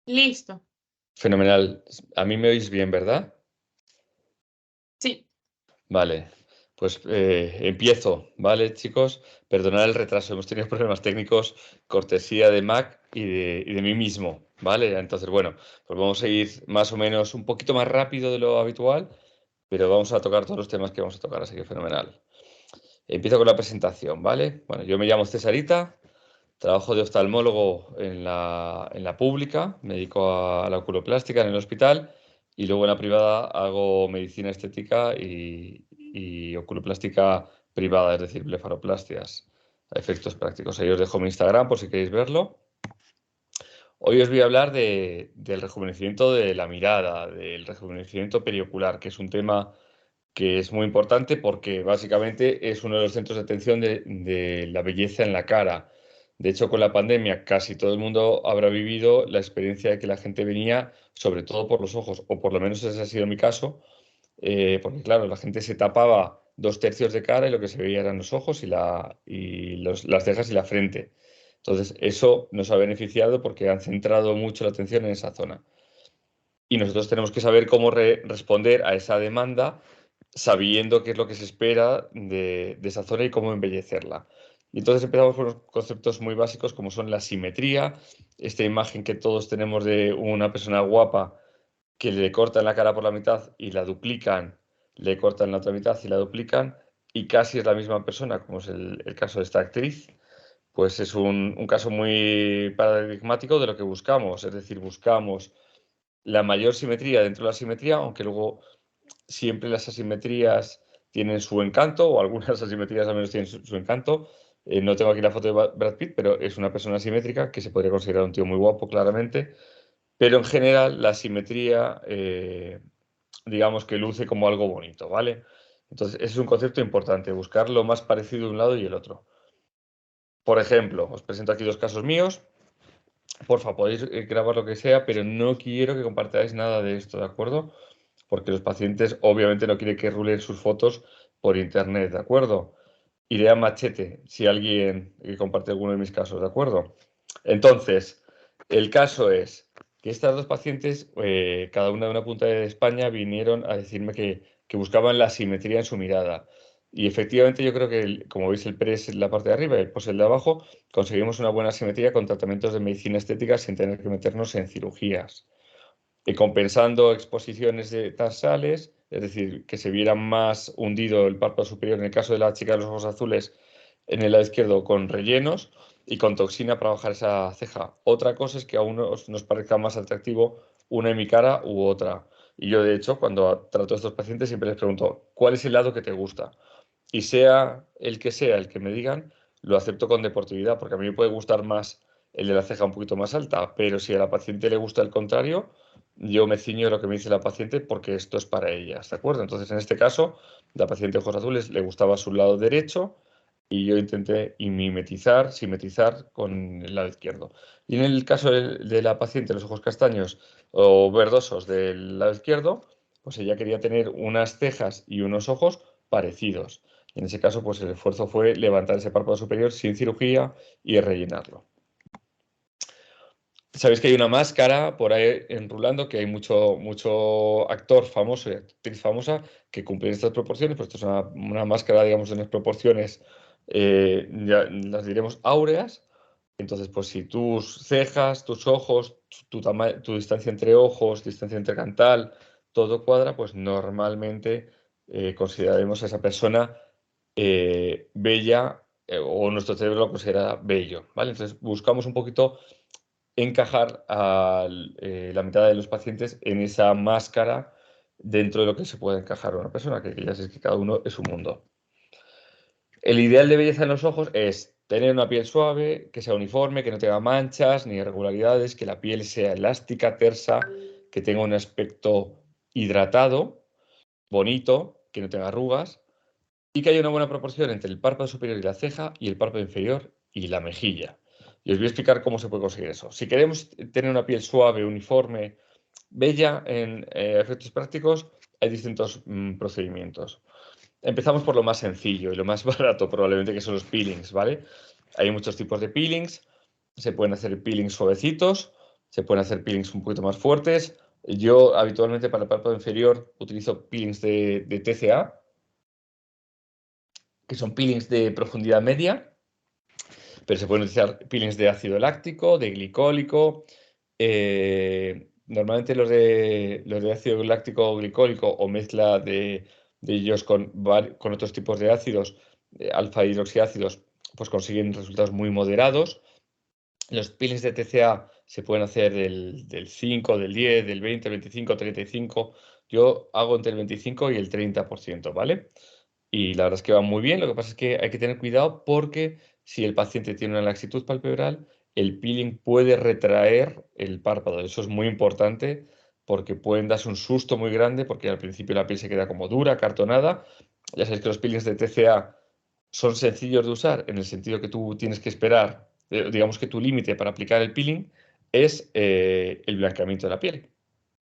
Listo. Fenomenal. A mí me oís bien, ¿verdad? Sí. Vale. Pues empiezo, ¿vale, chicos? Perdonad el retraso, hemos tenido problemas técnicos, cortesía de Mac y de mí mismo, ¿vale? Entonces, bueno, pues vamos a ir más o menos un poquito más rápido de lo habitual, pero vamos a tocar todos los temas que vamos a tocar, así que fenomenal. Empiezo con la presentación, ¿vale? Bueno, yo me llamo Cesarita, trabajo de oftalmólogo en la pública, me dedico a la oculoplástica en el hospital y luego en la privada hago medicina estética y oculoplástica privada, es decir, blefaroplastias, a efectos prácticos. Ahí os dejo mi Instagram por si queréis verlo. Hoy os voy a hablar del rejuvenecimiento de la mirada, del rejuvenecimiento periocular, que es un tema que es muy importante porque básicamente es uno de los centros de atención de la belleza en la cara. De hecho, con la pandemia casi todo el mundo habrá vivido la experiencia de que la gente venía sobre todo por los ojos, o por lo menos ese ha sido mi caso, porque claro, la gente se tapaba 2/3 de cara y lo que se veía eran los ojos las cejas y la frente. Entonces, eso nos ha beneficiado porque han centrado mucho la atención en esa zona. Y nosotros tenemos que saber cómo responder a esa demanda sabiendo qué es lo que se espera de esa zona y cómo embellecerla. Y entonces empezamos con unos conceptos muy básicos como son la simetría, esta imagen que todos tenemos de una persona guapa que le cortan la cara por la mitad y la duplican, le cortan la otra mitad y la duplican, y casi es la misma persona, como es el caso de esta actriz, pues es un caso muy paradigmático de lo que buscamos, es decir, buscamos la mayor simetría dentro de la simetría, aunque luego siempre las asimetrías tienen su encanto, o algunas asimetrías al menos tienen su encanto. No tengo aquí la foto de Brad Pitt, pero es una persona asimétrica que se podría considerar un tío muy guapo, claramente. Pero en general la simetría, digamos que luce como algo bonito, ¿vale? Entonces, ese es un concepto importante, buscar lo más parecido de un lado y el otro. Por ejemplo, os presento aquí dos casos míos. Porfa, podéis grabar lo que sea, pero no quiero que compartáis nada de esto, ¿de acuerdo? Porque los pacientes obviamente no quieren que rulen sus fotos por internet, ¿de acuerdo? Iré a machete si alguien comparte alguno de mis casos, ¿de acuerdo? Entonces, el caso es que estas dos pacientes, cada una de una punta de España, vinieron a decirme que buscaban la simetría en su mirada. Y efectivamente yo creo que, como veis, el pre es la parte de arriba y el post el de abajo, conseguimos una buena simetría con tratamientos de medicina estética sin tener que meternos en cirugías. Y compensando exposiciones tarsales, es decir, que se viera más hundido el párpado superior en el caso de la chica de los ojos azules en el lado izquierdo con rellenos y con toxina para bajar esa ceja. Otra cosa es que a unos nos parezca más atractivo una en mi cara u otra. Y yo, de hecho, cuando trato a estos pacientes siempre les pregunto, ¿cuál es el lado que te gusta? Y sea el que me digan, lo acepto con deportividad, porque a mí me puede gustar más el de la ceja un poquito más alta, pero si a la paciente le gusta el contrario, yo me ciño de lo que me dice la paciente porque esto es para ella, ¿de acuerdo? Entonces, en este caso, la paciente de ojos azules le gustaba su lado derecho y yo intenté simetrizar con el lado izquierdo. Y en el caso de la paciente de los ojos castaños o verdosos del lado izquierdo, pues ella quería tener unas cejas y unos ojos parecidos. Y en ese caso, pues el esfuerzo fue levantar ese párpado superior sin cirugía y rellenarlo. Sabéis que hay una máscara por ahí enrulando, que hay mucho actor famoso y actriz famosa que cumplen estas proporciones, pues esto es una máscara, digamos, de unas proporciones, ya las diremos áureas. Entonces, pues si tus cejas, tus ojos, tu distancia entre ojos, distancia entre cantal, todo cuadra, pues normalmente consideraremos a esa persona bella, o nuestro cerebro lo considera bello, ¿vale? Entonces buscamos un poquito encajar a la mitad de los pacientes en esa máscara dentro de lo que se puede encajar a una persona, que ya sabéis que cada uno es un mundo. El ideal de belleza en los ojos es tener una piel suave, que sea uniforme, que no tenga manchas ni irregularidades, que la piel sea elástica, tersa, que tenga un aspecto hidratado, bonito, que no tenga arrugas y que haya una buena proporción entre el párpado superior y la ceja y el párpado inferior y la mejilla. Y os voy a explicar cómo se puede conseguir eso. Si queremos tener una piel suave, uniforme, bella en efectos prácticos, hay distintos procedimientos. Empezamos por lo más sencillo y lo más barato probablemente, que son los peelings, ¿vale? Hay muchos tipos de peelings. Se pueden hacer peelings suavecitos se pueden hacer peelings un poquito más fuertes. Yo habitualmente para el párpado inferior utilizo peelings de TCA, que son peelings de profundidad media, pero se pueden utilizar peelings de ácido láctico, de glicólico. Normalmente los de ácido láctico o glicólico o mezcla de ellos con otros tipos de ácidos, alfa hidroxiácidos, pues consiguen resultados muy moderados. Los peelings de TCA se pueden hacer del 5, del 10, del 20, 25, 35. Yo hago entre el 25 y el 30%, ¿vale? Y la verdad es que va muy bien. Lo que pasa es que hay que tener cuidado porque si el paciente tiene una laxitud palpebral, el peeling puede retraer el párpado. Eso es muy importante porque pueden darse un susto muy grande porque al principio la piel se queda como dura, cartonada. Ya sabéis que los peelings de TCA son sencillos de usar en el sentido que tú tienes que esperar, digamos que tu límite para aplicar el peeling es el blanqueamiento de la piel.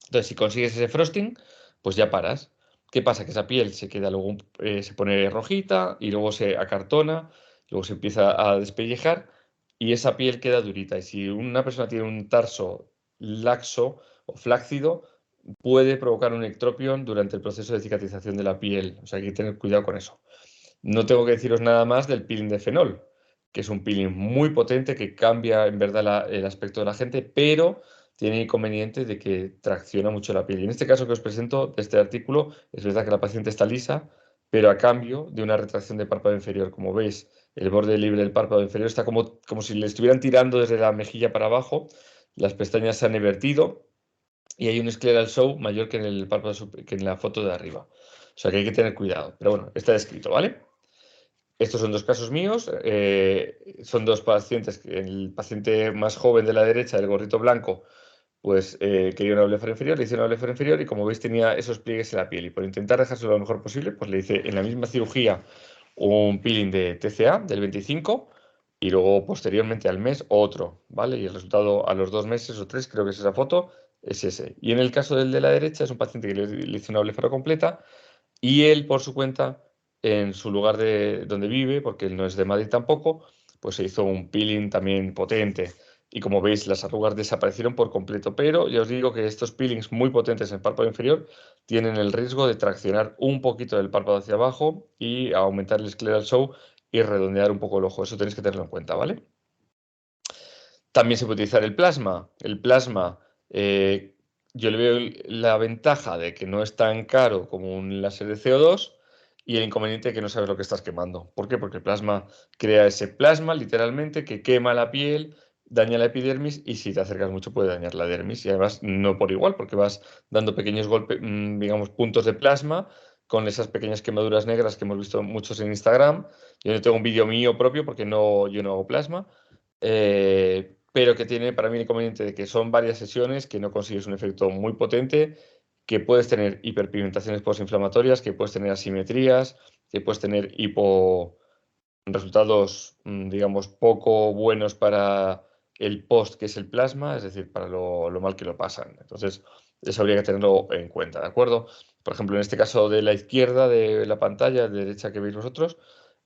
Entonces, si consigues ese frosting, pues ya paras. ¿Qué pasa? Que esa piel se queda luego, se pone rojita y luego se acartona, luego se empieza a despellejar y esa piel queda durita. Y si una persona tiene un tarso laxo o flácido, puede provocar un ectropion durante el proceso de cicatrización de la piel. O sea, hay que tener cuidado con eso. No tengo que deciros nada más del peeling de fenol, que es un peeling muy potente que cambia en verdad el aspecto de la gente, pero tiene inconveniente de que tracciona mucho la piel. Y en este caso que os presento de este artículo, es verdad que la paciente está lisa, pero a cambio de una retracción de párpado inferior. Como veis, el borde libre del párpado inferior está como si le estuvieran tirando desde la mejilla para abajo, las pestañas se han invertido y hay un scleral show mayor que en el párpado que en la foto de arriba. O sea que hay que tener cuidado. Pero bueno, está descrito, ¿vale? Estos son dos casos míos, son dos pacientes. El paciente más joven de la derecha, el gorrito blanco, pues quería una blefora inferior, le hice una blefora inferior y como veis tenía esos pliegues en la piel y por intentar dejárselo lo mejor posible, pues le hice en la misma cirugía un peeling de TCA del 25 y luego posteriormente al mes otro, ¿vale? Y el resultado a los 2 meses o 3, creo que es esa foto, es ese. Y en el caso del de la derecha es un paciente que le hice una blefora completa y él, por su cuenta, en su lugar de donde vive, porque él no es de Madrid tampoco, pues se hizo un peeling también potente. Y como veis, las arrugas desaparecieron por completo. Pero ya os digo que estos peelings muy potentes en el párpado inferior tienen el riesgo de traccionar un poquito el párpado hacia abajo y aumentar el scleral show y redondear un poco el ojo. Eso tenéis que tenerlo en cuenta, ¿vale? También se puede utilizar el plasma. El plasma, yo le veo la ventaja de que no es tan caro como un láser de CO2 y el inconveniente de que no sabes lo que estás quemando. ¿Por qué? Porque el plasma crea ese plasma literalmente que quema la piel, daña la epidermis y si te acercas mucho puede dañar la dermis y además no por igual porque vas dando pequeños golpes, digamos, puntos de plasma con esas pequeñas quemaduras negras que hemos visto muchos en Instagram. Yo no tengo un vídeo mío propio porque yo no hago plasma. Pero que tiene para mí el inconveniente de que son varias sesiones, que no consigues un efecto muy potente, que puedes tener hiperpigmentaciones postinflamatorias, que puedes tener asimetrías, que puedes tener resultados, digamos, poco buenos para el post, que es el plasma, es decir, para lo mal que lo pasan. Entonces, eso habría que tenerlo en cuenta, ¿de acuerdo? Por ejemplo, en este caso de la izquierda de la pantalla, de derecha que veis vosotros,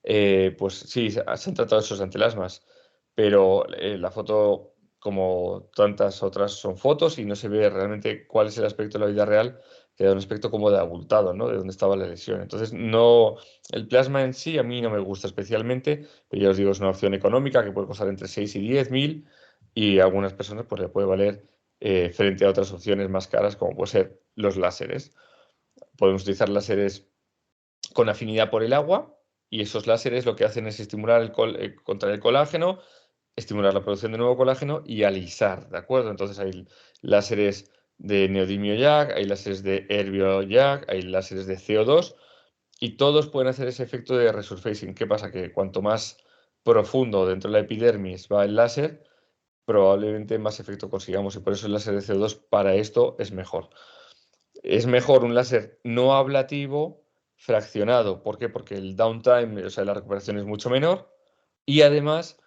pues sí, se han tratado esos antelasmas, pero la foto, como tantas otras, son fotos y no se ve realmente cuál es el aspecto de la vida real, que da un aspecto como de abultado, ¿no? De dónde estaba la lesión. Entonces, no, el plasma en sí a mí no me gusta especialmente, pero ya os digo, es una opción económica que puede costar entre 6 y 10.000 y a algunas personas pues le puede valer frente a otras opciones más caras como puede ser los láseres. Podemos utilizar láseres con afinidad por el agua y esos láseres lo que hacen es estimular contra el colágeno, estimular la producción de nuevo colágeno y alisar, ¿de acuerdo? Entonces hay láseres de neodimio YAG, hay láseres de herbio YAG, hay láseres de CO2 y todos pueden hacer ese efecto de resurfacing. ¿Qué pasa? Que cuanto más profundo dentro de la epidermis va el láser, probablemente más efecto consigamos y por eso el láser de CO2 para esto es mejor. Es mejor un láser no ablativo fraccionado. ¿Por qué? Porque el downtime, o sea, la recuperación es mucho menor y además,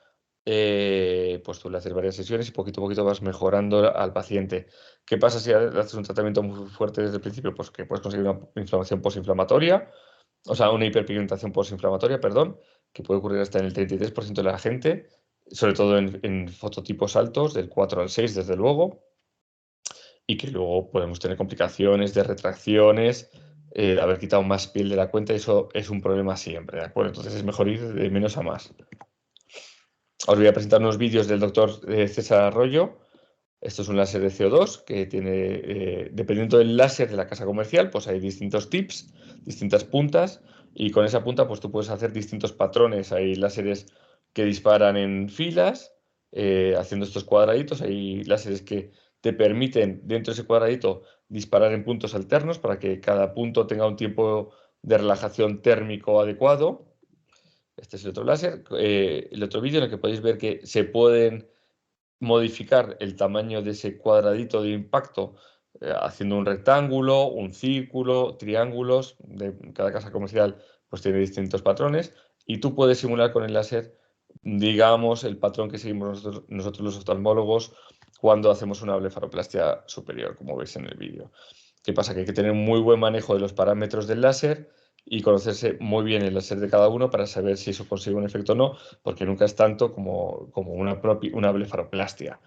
pues tú le haces varias sesiones y poquito a poquito vas mejorando al paciente. ¿Qué pasa si le haces un tratamiento muy fuerte desde el principio? Pues que puedes conseguir una inflamación postinflamatoria, o sea, una hiperpigmentación postinflamatoria, perdón, que puede ocurrir hasta en el 33% de la gente. sobre todo en fototipos altos, del 4 al 6 desde luego, y que luego podemos tener complicaciones de retracciones, de haber quitado más piel de la cuenta, y eso es un problema siempre, ¿de acuerdo? Entonces es mejor ir de menos a más. Os voy a presentar unos vídeos del doctor César Arroyo. Esto es un láser de CO2 que tiene, dependiendo del láser de la casa comercial, pues hay distintos tips, distintas puntas, y con esa punta pues tú puedes hacer distintos patrones. Hay láseres que disparan en filas, haciendo estos cuadraditos. Hay láseres que te permiten, dentro de ese cuadradito, disparar en puntos alternos para que cada punto tenga un tiempo de relajación térmico adecuado. Este es el otro láser. El otro vídeo en el que podéis ver que se pueden modificar el tamaño de ese cuadradito de impacto, haciendo un rectángulo, un círculo, triángulos. De cada casa comercial pues tiene distintos patrones y tú puedes simular con el láser, digamos, el patrón que seguimos nosotros los oftalmólogos cuando hacemos una blefaroplastia superior, como veis en el vídeo. ¿Qué pasa? Que hay que tener muy buen manejo de los parámetros del láser y conocerse muy bien el láser de cada uno para saber si eso consigue un efecto o no, porque nunca es tanto como una blefaroplastia.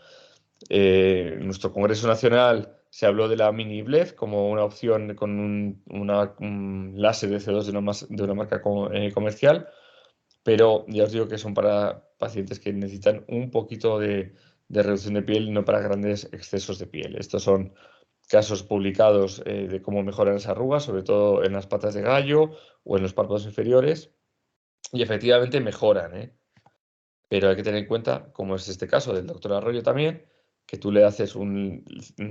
En nuestro Congreso Nacional se habló de la mini blef como una opción con un láser de CO2 de una marca comercial, pero ya os digo que son para pacientes que necesitan un poquito de reducción de piel, no para grandes excesos de piel. Estos son casos publicados de cómo mejoran las arrugas, sobre todo en las patas de gallo o en los párpados inferiores, y efectivamente mejoran, ¿eh? Pero hay que tener en cuenta, como es este caso del doctor Arroyo también, que tú le haces el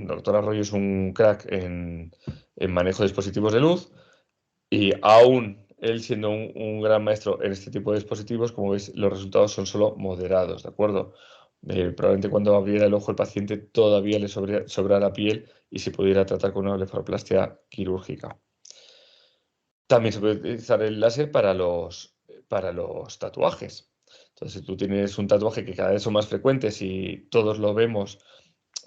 doctor Arroyo es un crack en manejo de dispositivos de luz, y aún él siendo un gran maestro en este tipo de dispositivos, como veis, los resultados son solo moderados, ¿de acuerdo? Probablemente cuando abriera el ojo el paciente todavía le sobra la piel y se pudiera tratar con una blefaroplastia quirúrgica. También se puede utilizar el láser para los tatuajes. Entonces, si tú tienes un tatuaje que cada vez son más frecuentes y todos lo vemos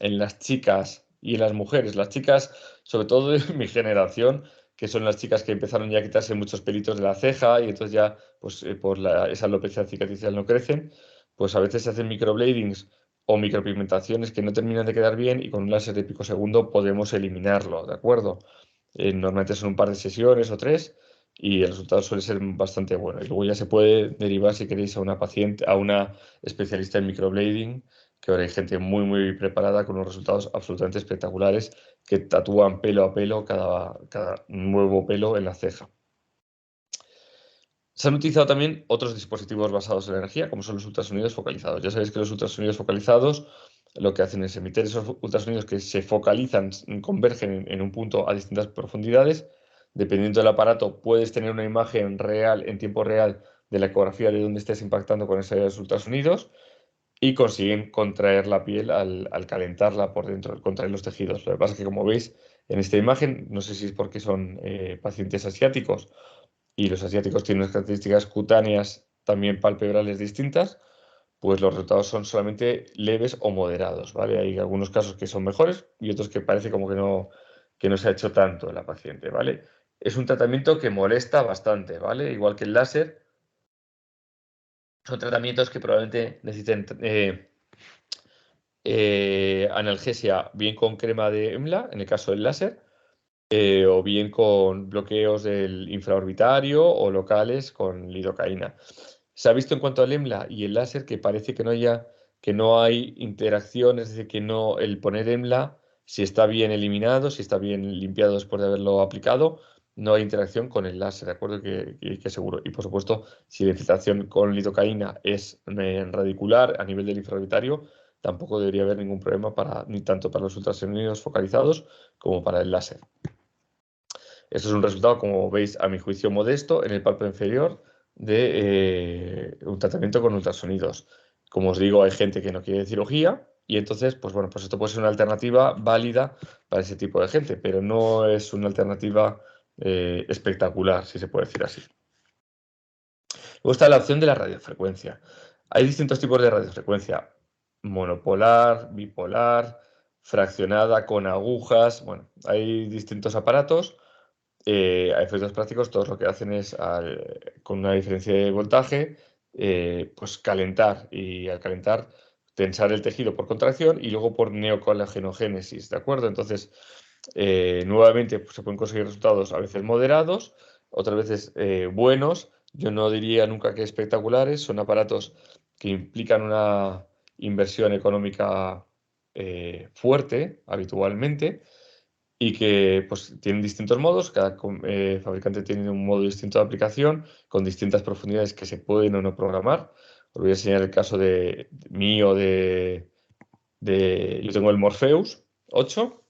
en las chicas y en las mujeres, las chicas, sobre todo de mi generación, que son las chicas que empezaron ya a quitarse muchos pelitos de la ceja y entonces ya, pues por esa alopecia cicatricial no crecen, pues a veces se hacen microbladings o micropigmentaciones que no terminan de quedar bien y con un láser de picosegundo podemos eliminarlo, ¿de acuerdo? Normalmente son un par de sesiones o tres y el resultado suele ser bastante bueno. Y luego ya se puede derivar, si queréis, a una paciente, a una especialista en microblading, que ahora hay gente muy preparada con unos resultados absolutamente espectaculares que tatúan pelo a pelo cada nuevo pelo en la ceja. Se han utilizado también otros dispositivos basados en energía, como son los ultrasonidos focalizados. Ya sabéis que los ultrasonidos focalizados lo que hacen es emitir esos ultrasonidos que se focalizan, convergen en un punto a distintas profundidades. Dependiendo del aparato, puedes tener una imagen real, en tiempo real, de la ecografía de dónde estés impactando con esos ultrasonidos y consiguen contraer la piel al calentarla por dentro, contraer los tejidos. Lo que pasa es que, como veis en esta imagen, no sé si es porque son pacientes asiáticos y los asiáticos tienen unas características cutáneas también palpebrales distintas, pues los resultados son solamente leves o moderados, ¿vale? Hay algunos casos que son mejores y otros que parece como que no se ha hecho tanto en la paciente, ¿vale? Es un tratamiento que molesta bastante, ¿vale? Igual que el láser, son tratamientos que probablemente necesiten analgesia bien con crema de EMLA, en el caso del láser, o bien con bloqueos del infraorbitario o locales con lidocaína. Se ha visto en cuanto al EMLA y el láser que parece que no hay interacción, es decir, que no el poner EMLA, si está bien eliminado, si está bien limpiado después de haberlo aplicado, no hay interacción con el láser, ¿de acuerdo? Que seguro. Y por supuesto, si la infiltración con lidocaína es radicular a nivel del infraorbitario, tampoco debería haber ningún problema ni tanto para los ultrasonidos focalizados como para el láser. Esto es un resultado, como veis, a mi juicio modesto, en el párpado inferior de un tratamiento con ultrasonidos. Como os digo, hay gente que no quiere cirugía y entonces, pues bueno, pues esto puede ser una alternativa válida para ese tipo de gente, pero no es una alternativa espectacular, si se puede decir así. Luego está la opción de la radiofrecuencia. Hay distintos tipos de radiofrecuencia: monopolar, bipolar, fraccionada, con agujas. Bueno, hay distintos aparatos. A efectos prácticos, todos lo que hacen es, con una diferencia de voltaje, pues calentar, y al calentar tensar el tejido por contracción y luego por neocolagenogénesis, ¿de acuerdo? Entonces, nuevamente pues, se pueden conseguir resultados a veces moderados, otras veces buenos. Yo no diría nunca que espectaculares, son aparatos que implican una inversión económica fuerte habitualmente y que pues, tienen distintos modos, cada fabricante tiene un modo distinto de aplicación con distintas profundidades que se pueden o no programar. Os voy a enseñar el caso de mío yo tengo el Morpheus 8,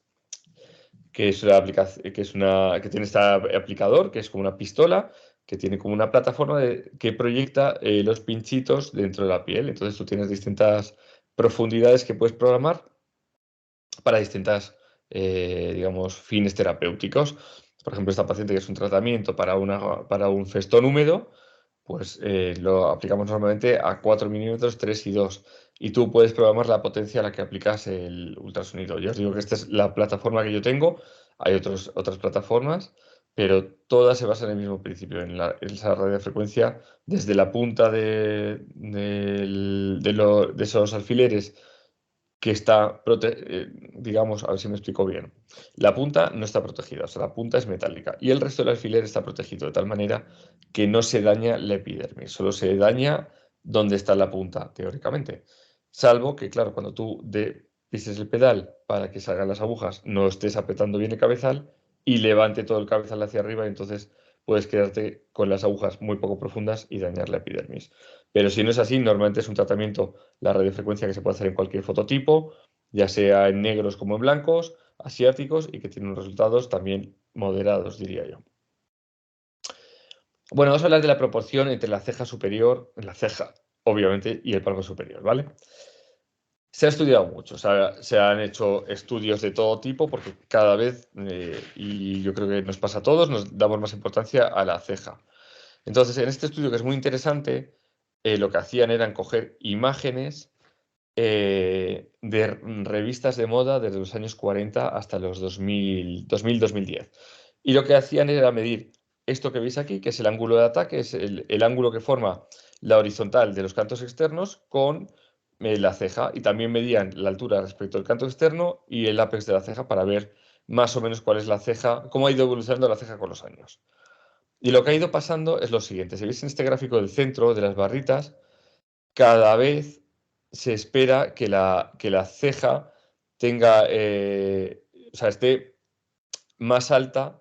que es una aplicación, que tiene este aplicador, que es como una pistola, que tiene como una plataforma que proyecta los pinchitos dentro de la piel. Entonces tú tienes distintas profundidades que puedes programar para distintas, digamos, fines terapéuticos. Por ejemplo, esta paciente que es un tratamiento para un festón húmedo, pues lo aplicamos normalmente a 4 milímetros, 3 y 2. Y tú puedes programar la potencia a la que aplicas el ultrasonido. Yo os digo que esta es la plataforma que yo tengo. Hay otras plataformas, pero todas se basan en el mismo principio, en esa radiofrecuencia desde la punta de esos alfileres que está, digamos, a ver si me explico bien. La punta no está protegida, o sea, la punta es metálica y el resto del alfiler está protegido de tal manera que no se daña la epidermis, solo se daña donde está la punta, teóricamente. Salvo que, claro, cuando tú pises el pedal para que salgan las agujas, no estés apretando bien el cabezal y levante todo el cabezal hacia arriba y entonces puedes quedarte con las agujas muy poco profundas y dañar la epidermis. Pero si no es así, normalmente es un tratamiento, la radiofrecuencia que se puede hacer en cualquier fototipo, ya sea en negros como en blancos, asiáticos, y que tiene unos resultados también moderados, diría yo. Bueno, vamos a hablar de la proporción entre la ceja superior, la ceja, obviamente, y el párpado superior, ¿vale? Se ha estudiado mucho, se han hecho estudios de todo tipo porque cada vez, y yo creo que nos pasa a todos, nos damos más importancia a la ceja. Entonces, en este estudio que es muy interesante, lo que hacían eran coger imágenes de revistas de moda desde los años 40 hasta los 2010. Y lo que hacían era medir esto que veis aquí, que es el ángulo de ataque, es el ángulo que forma la horizontal de los cantos externos con la ceja. Y también medían la altura respecto al canto externo y el ápex de la ceja para ver más o menos cuál es la ceja, cómo ha ido evolucionando la ceja con los años. Y lo que ha ido pasando es lo siguiente. Si veis en este gráfico del centro de las barritas, cada vez se espera que la ceja tenga, o sea, esté más alta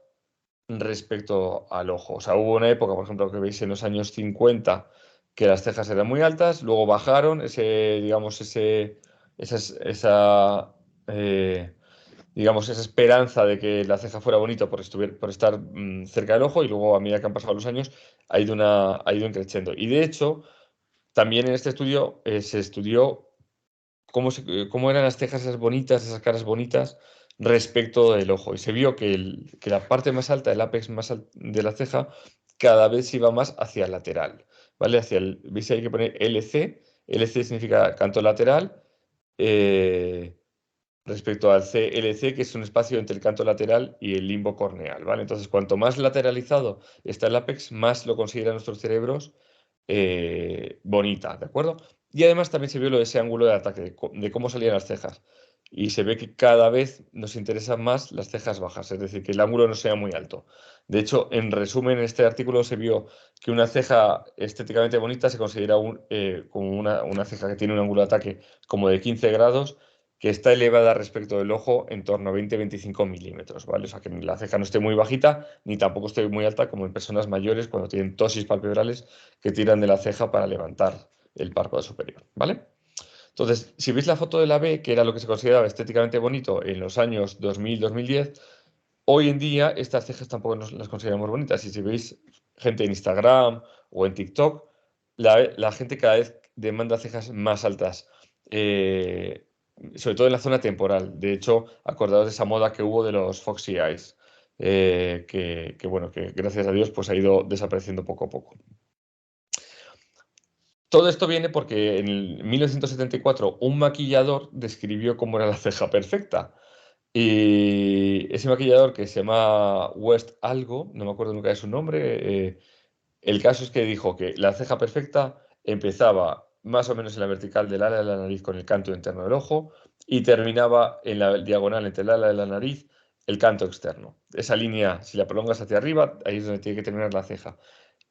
respecto al ojo. O sea, hubo una época, por ejemplo, que veis en los años 50, que las cejas eran muy altas, luego bajaron digamos, eh, digamos, esa esperanza de que la ceja fuera bonita por estar cerca del ojo y luego a medida que han pasado los años ha ido creciendo. Y de hecho, también en este estudio se estudió cómo eran las cejas esas bonitas, esas caras bonitas respecto del ojo. Y se vio que la parte más alta, el ápex de la ceja, cada vez iba más hacia el lateral. ¿Vale? ¿Veis? Hay que poner LC. LC significa canto lateral. Respecto al CLC, que es un espacio entre el canto lateral y el limbo corneal, ¿vale? Entonces, cuanto más lateralizado está el ápex, más lo consideran nuestros cerebros bonita, ¿de acuerdo? Y además también se vio lo de ese ángulo de ataque, de cómo salían las cejas. Y se ve que cada vez nos interesan más las cejas bajas, es decir, que el ángulo no sea muy alto. De hecho, en resumen, en este artículo se vio que una ceja estéticamente bonita se considera como una ceja que tiene un ángulo de ataque como de 15 grados, que está elevada respecto del ojo en torno a 20-25 milímetros, ¿vale? O sea, que la ceja no esté muy bajita ni tampoco esté muy alta como en personas mayores cuando tienen tosis palpebrales que tiran de la ceja para levantar el párpado superior, ¿vale? Entonces, si veis la foto de la B, que era lo que se consideraba estéticamente bonito en los años 2000-2010, hoy en día estas cejas tampoco las consideramos bonitas. Y si veis gente en Instagram o en TikTok, la gente cada vez demanda cejas más altas, sobre todo en la zona temporal. De hecho, acordados de esa moda que hubo de los Foxy Eyes, bueno, que gracias a Dios pues ha ido desapareciendo poco a poco. Todo esto viene porque en el 1974 un maquillador describió cómo era la ceja perfecta. Y ese maquillador que se llama West algo, no me acuerdo nunca de su nombre, el caso es que dijo que la ceja perfecta empezaba más o menos en la vertical del ala de la nariz con el canto interno del ojo y terminaba en la diagonal entre el ala de la nariz el canto externo. Esa línea, si la prolongas hacia arriba, ahí es donde tiene que terminar la ceja.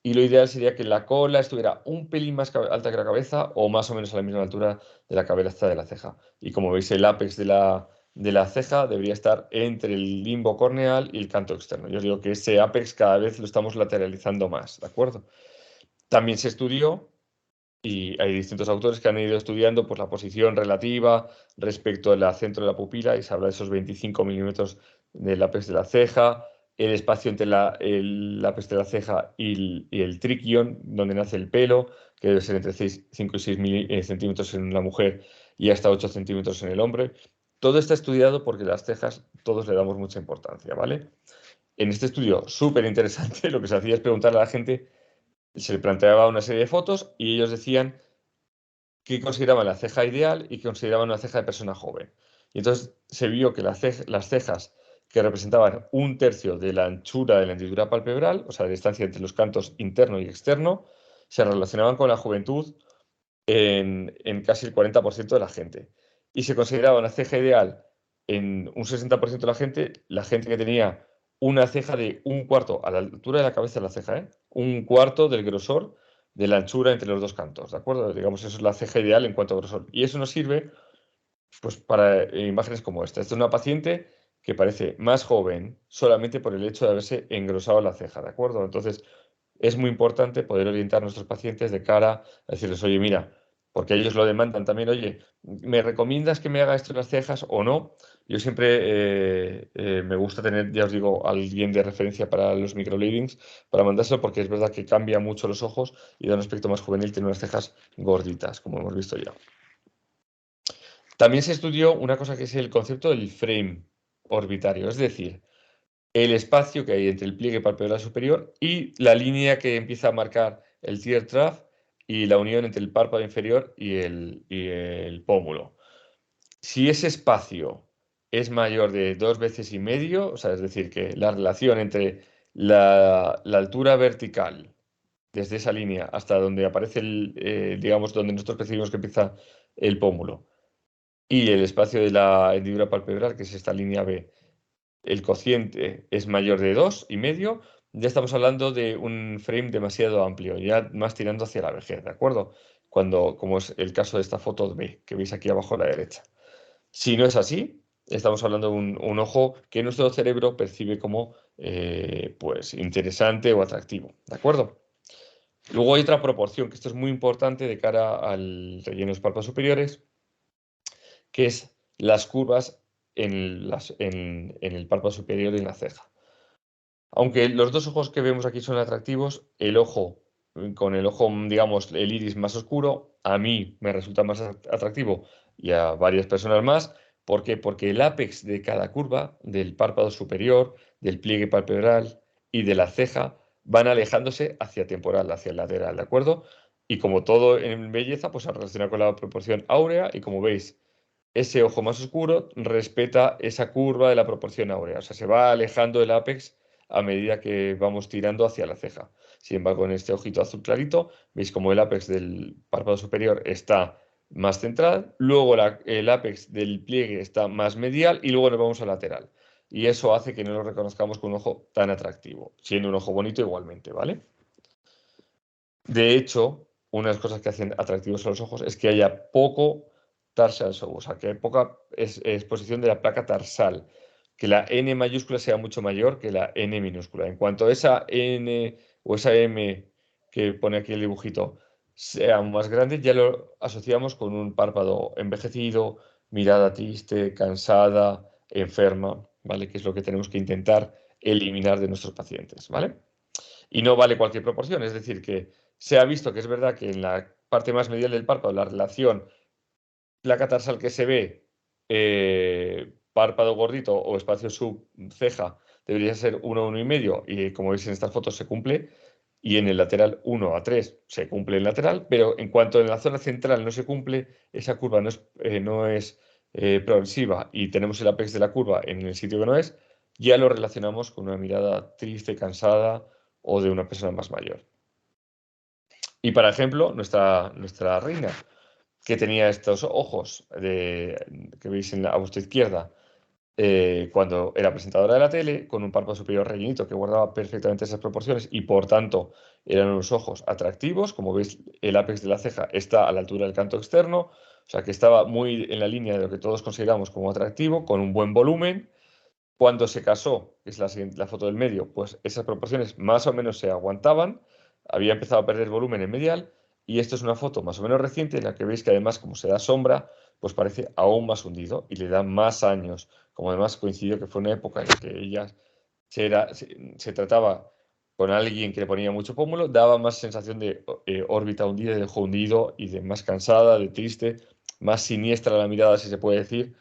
Y lo ideal sería que la cola estuviera un pelín más alta que la cabeza o más o menos a la misma altura de la cabeza de la ceja. Y como veis, el ápex de la ceja debería estar entre el limbo corneal y el canto externo. Yo os digo que ese ápex cada vez lo estamos lateralizando más, ¿de acuerdo? También se estudió, y hay distintos autores que han ido estudiando pues, la posición relativa respecto al centro de la pupila, y se habla de esos 25 milímetros del ápex de la ceja, el espacio entre el ápex de la ceja y el triquion, donde nace el pelo, que debe ser entre 5 y 6 centímetros en la mujer y hasta 8 centímetros en el hombre. Todo está estudiado porque las cejas todos le damos mucha importancia, ¿vale? En este estudio súper interesante lo que se hacía es preguntarle a la gente, se le planteaba una serie de fotos y ellos decían qué consideraban la ceja ideal y qué consideraban una ceja de persona joven. Y entonces se vio que las cejas que representaban un tercio de la anchura de la hendidura palpebral, o sea, la distancia entre los cantos interno y externo, se relacionaban con la juventud en casi el 40% de la gente. Y se consideraba una ceja ideal en un 60% de la gente que tenía una ceja de un cuarto, a la altura de la cabeza de la ceja, ¿eh? Un cuarto del grosor de la anchura entre los dos cantos, ¿de acuerdo? Digamos, eso es la ceja ideal en cuanto a grosor. Y eso nos sirve pues, para imágenes como esta. Esta es una paciente que parece más joven solamente por el hecho de haberse engrosado la ceja, ¿de acuerdo? Entonces, es muy importante poder orientar a nuestros pacientes de cara a decirles, oye, mira, porque ellos lo demandan también, oye, ¿me recomiendas que me haga esto en las cejas o no? Yo siempre me gusta tener, ya os digo, alguien de referencia para los microbladings, para mandárselo, porque es verdad que cambia mucho los ojos y da un aspecto más juvenil, tiene unas cejas gorditas, como hemos visto ya. También se estudió una cosa que es el concepto del frame orbitario, es decir, el espacio que hay entre el pliegue palpebral superior y la línea que empieza a marcar el tear trough y la unión entre el párpado inferior y el pómulo. Si ese espacio es mayor de 2,5 veces, o sea, es decir, que la relación entre la altura vertical desde esa línea hasta donde aparece digamos, donde nosotros percibimos que empieza el pómulo y el espacio de la hendidura palpebral, que es esta línea B, el cociente es mayor de 2,5, ya estamos hablando de un frame demasiado amplio, ya más tirando hacia la vejez, ¿de acuerdo? Como es el caso de esta foto B, que veis aquí abajo a la derecha. Si no es así, estamos hablando de un ojo que nuestro cerebro percibe como pues interesante o atractivo, ¿de acuerdo? Luego hay otra proporción, que esto es muy importante de cara al relleno de los párpados superiores, que es las curvas en el párpado superior y en la ceja. Aunque los dos ojos que vemos aquí son atractivos, el ojo, con el ojo, digamos, el iris más oscuro, a mí me resulta más atractivo y a varias personas más. ¿Por qué? Porque el ápex de cada curva, del párpado superior, del pliegue palpebral y de la ceja, van alejándose hacia temporal, hacia el lateral, ¿de acuerdo? Y como todo en belleza, pues se relaciona con la proporción áurea y como veis, ese ojo más oscuro respeta esa curva de la proporción áurea, o sea, se va alejando el ápex a medida que vamos tirando hacia la ceja. Sin embargo, en este ojito azul clarito, veis como el ápex del párpado superior está más central, luego el ápex del pliegue está más medial y luego nos vamos al lateral. Y eso hace que no lo reconozcamos con un ojo tan atractivo, siendo un ojo bonito igualmente, ¿vale? De hecho, una de las cosas que hacen atractivos a los ojos es que haya poco tarsal show, o sea, que hay poca exposición de la placa tarsal, que la N mayúscula sea mucho mayor que la N minúscula. En cuanto esa N o esa M que pone aquí el dibujito sea más grande, ya lo asociamos con un párpado envejecido, mirada triste, cansada, enferma, ¿vale? Que es lo que tenemos que intentar eliminar de nuestros pacientes, ¿vale? Y no vale cualquier proporción, es decir, que se ha visto que es verdad que en la parte más medial del párpado la relación placa tarsal que se ve, párpado gordito o espacio subceja debería ser 1, 1,5 y como veis en estas fotos se cumple y en el lateral 1 a 3 se cumple el lateral, pero en cuanto en la zona central no se cumple, esa curva no es progresiva y tenemos el ápex de la curva en el sitio que no es, ya lo relacionamos con una mirada triste, cansada o de una persona más mayor. Y, por ejemplo, nuestra reina, que tenía estos ojos que veis a vuestra izquierda, cuando era presentadora de la tele, con un párpado superior rellenito que guardaba perfectamente esas proporciones y por tanto eran unos ojos atractivos. Como veis, el ápex de la ceja está a la altura del canto externo, o sea que estaba muy en la línea de lo que todos consideramos como atractivo, con un buen volumen. Cuando se casó, que es la foto del medio, pues esas proporciones más o menos se aguantaban, había empezado a perder volumen en medial, y esto es una foto más o menos reciente en la que veis que además, como se da sombra, pues parece aún más hundido y le da más años. Como además coincidió que fue una época en la que ella se trataba con alguien que le ponía mucho pómulo, daba más sensación de órbita hundida, de ojo hundido y de más cansada, de triste, más siniestra la mirada, si se puede decir.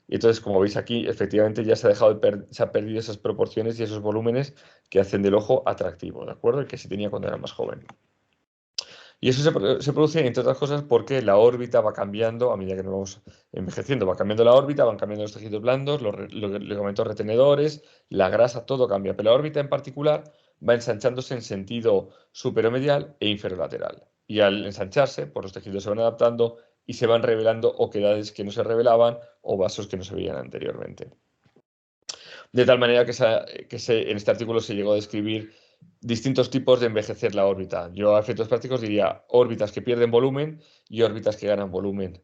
Y entonces, como veis aquí, efectivamente ya se ha perdido esas proporciones y esos volúmenes que hacen del ojo atractivo, ¿de acuerdo? El que se tenía cuando era más joven. Y eso se produce, entre otras cosas, porque la órbita va cambiando a medida que nos vamos envejeciendo. Va cambiando la órbita, van cambiando los tejidos blandos, los ligamentos retenedores, la grasa, todo cambia. Pero la órbita en particular va ensanchándose en sentido superomedial e inferolateral. Y al ensancharse, pues los tejidos se van adaptando y se van revelando oquedades que no se revelaban o vasos que no se veían anteriormente. De tal manera que en este artículo se llegó a describir distintos tipos de envejecer la órbita. Yo a efectos prácticos diría órbitas que pierden volumen y órbitas que ganan volumen,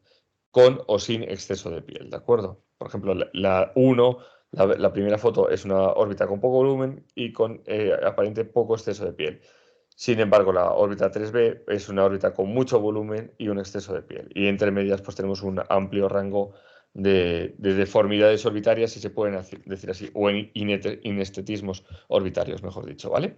con o sin exceso de piel, ¿de acuerdo? Por ejemplo, la 1, la primera foto, es una órbita con poco volumen y con aparente poco exceso de piel. Sin embargo, la órbita 3b es una órbita con mucho volumen y un exceso de piel. Y entre medias, pues tenemos un amplio rango de deformidades orbitarias, si se pueden decir así, o inestetismos orbitarios, mejor dicho, ¿vale?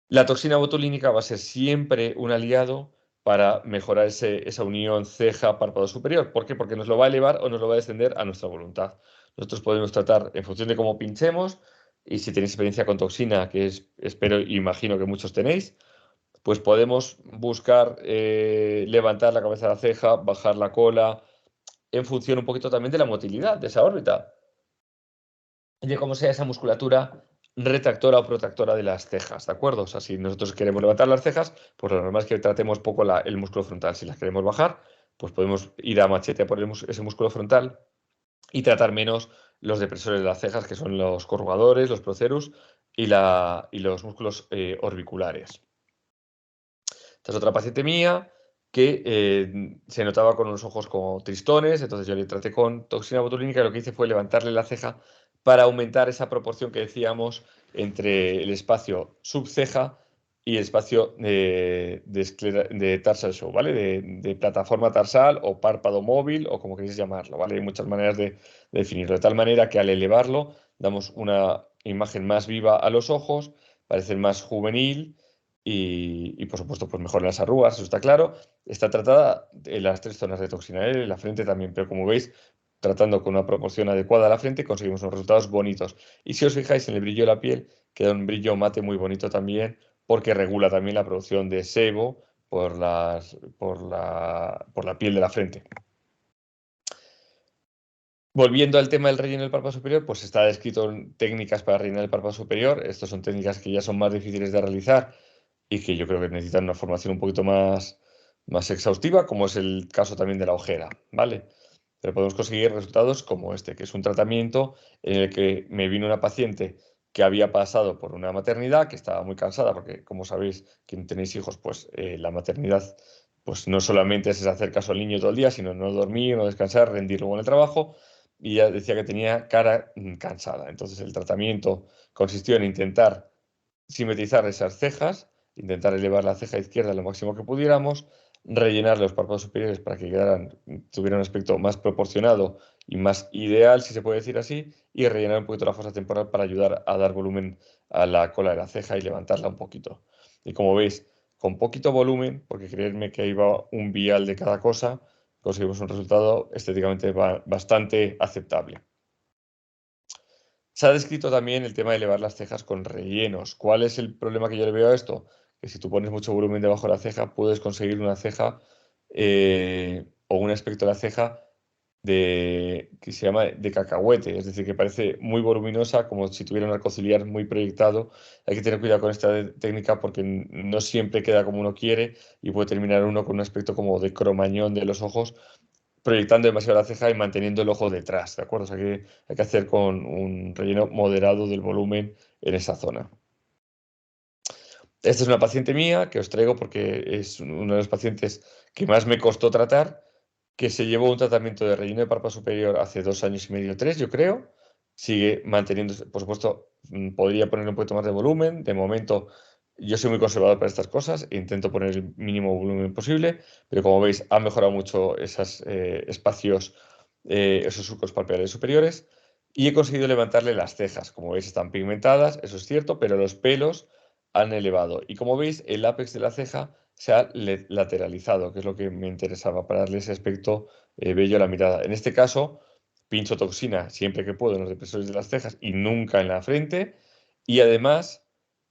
La toxina botulínica va a ser siempre un aliado para mejorar esa unión ceja-párpado superior. ¿Por qué? Porque nos lo va a elevar o nos lo va a descender a nuestra voluntad. Nosotros podemos tratar en función de cómo pinchemos, y si tenéis experiencia con toxina, que espero e imagino que muchos tenéis, pues podemos buscar levantar la cabeza de la ceja, bajar la cola, en función un poquito también de la motilidad de esa órbita y de cómo sea esa musculatura retractora o protractora de las cejas, ¿de acuerdo? O sea, si nosotros queremos levantar las cejas, pues lo normal es que tratemos poco el músculo frontal. Si las queremos bajar, pues podemos ir a machete a por ese músculo frontal y tratar menos los depresores de las cejas, que son los corrugadores, los procerus y los músculos orbiculares. Esta es otra paciente mía que se notaba con unos ojos como tristones, entonces yo le traté con toxina botulínica y lo que hice fue levantarle la ceja para aumentar esa proporción que decíamos entre el espacio subceja y el espacio de tarsal show, ¿vale? De plataforma tarsal o párpado móvil o como queréis llamarlo, ¿vale? Hay muchas maneras de definirlo, de tal manera que al elevarlo damos una imagen más viva a los ojos, parece más juvenil y por supuesto, pues mejoran las arrugas, eso está claro. Está tratada en las 3 zonas de toxina L, en la frente también, pero como veis, tratando con una proporción adecuada a la frente, conseguimos unos resultados bonitos. Y si os fijáis en el brillo de la piel, queda un brillo mate muy bonito también, porque regula también la producción de sebo por la piel de la frente. Volviendo al tema del relleno del párpado superior, pues está descrito técnicas para rellenar el párpado superior. Estas son técnicas que ya son más difíciles de realizar y que yo creo que necesitan una formación un poquito más exhaustiva, como es el caso también de la ojera, ¿vale? Pero podemos conseguir resultados como este, que es un tratamiento en el que me vino una paciente que había pasado por una maternidad, que estaba muy cansada, porque como sabéis, quien tenéis hijos, pues la maternidad pues no solamente es hacer caso al niño todo el día, sino no dormir, no descansar, rendir luego en el trabajo, y ya decía que tenía cara cansada. Entonces el tratamiento consistió en intentar simetrizar esas cejas, intentar elevar la ceja izquierda lo máximo que pudiéramos, rellenar los párpados superiores para que tuvieran un aspecto más proporcionado y más ideal, si se puede decir así, y rellenar un poquito la fosa temporal para ayudar a dar volumen a la cola de la ceja y levantarla un poquito. Y como veis, con poquito volumen, porque creedme que ahí va un vial de cada cosa, conseguimos un resultado estéticamente bastante aceptable. Se ha descrito también el tema de elevar las cejas con rellenos. ¿Cuál es el problema que yo le veo a esto? Que si tú pones mucho volumen debajo de la ceja, puedes conseguir una ceja o un aspecto de la ceja que se llama de cacahuete, es decir, que parece muy voluminosa, como si tuviera un arco ciliar muy proyectado. Hay que tener cuidado con esta técnica porque no siempre queda como uno quiere y puede terminar uno con un aspecto como de cromañón de los ojos, proyectando demasiado la ceja y manteniendo el ojo detrás, ¿de acuerdo? O sea que hay que hacer con un relleno moderado del volumen en esa zona. Esta es una paciente mía que os traigo porque es uno de los pacientes que más me costó tratar, que se llevó un tratamiento de relleno de párpado superior hace 2 años y medio, 3, yo creo. Sigue manteniéndose, por supuesto, podría poner un poquito más de volumen. De momento, yo soy muy conservador para estas cosas e intento poner el mínimo volumen posible, pero como veis, ha mejorado mucho esos espacios, esos surcos palpeares superiores. Y he conseguido levantarle las cejas. Como veis, están pigmentadas, eso es cierto, pero los pelos han elevado. Y como veis, el ápex de la ceja se ha lateralizado, que es lo que me interesaba para darle ese aspecto bello a la mirada. En este caso, pincho toxina siempre que puedo en los depresores de las cejas y nunca en la frente. Y además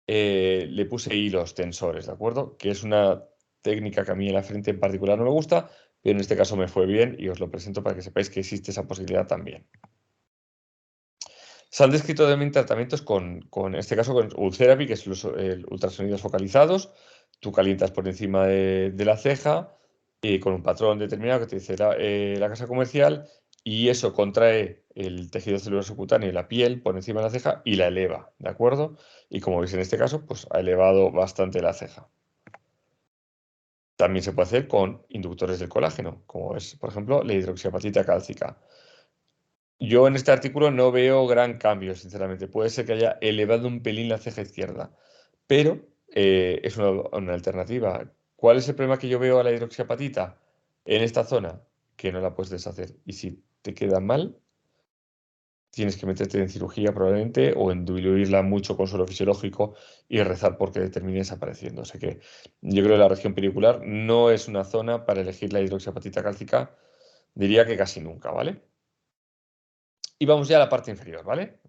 le puse hilos tensores, ¿de acuerdo? Que es una técnica que a mí en la frente en particular no me gusta, pero en este caso me fue bien y os lo presento para que sepáis que existe esa posibilidad también. Se han descrito también tratamientos en este caso, con Ultherapy, que es los ultrasonidos focalizados. Tú calientas por encima de la ceja con un patrón determinado que te dice la casa comercial y eso contrae el tejido celular subcutáneo y la piel por encima de la ceja y la eleva, ¿de acuerdo? Y como veis en este caso, pues ha elevado bastante la ceja. También se puede hacer con inductores del colágeno, como es, por ejemplo, la hidroxiapatita cálcica. Yo en este artículo no veo gran cambio, sinceramente. Puede ser que haya elevado un pelín la ceja izquierda, pero es una alternativa. ¿Cuál es el problema que yo veo a la hidroxiapatita en esta zona? Que no la puedes deshacer. Y si te queda mal, tienes que meterte en cirugía probablemente o en diluirla mucho con suelo fisiológico y rezar porque termine desapareciendo. O sea que yo creo que la región pericular no es una zona para elegir la hidroxiapatita cálcica, diría que casi nunca, ¿vale? Y vamos ya a la parte inferior, ¿vale?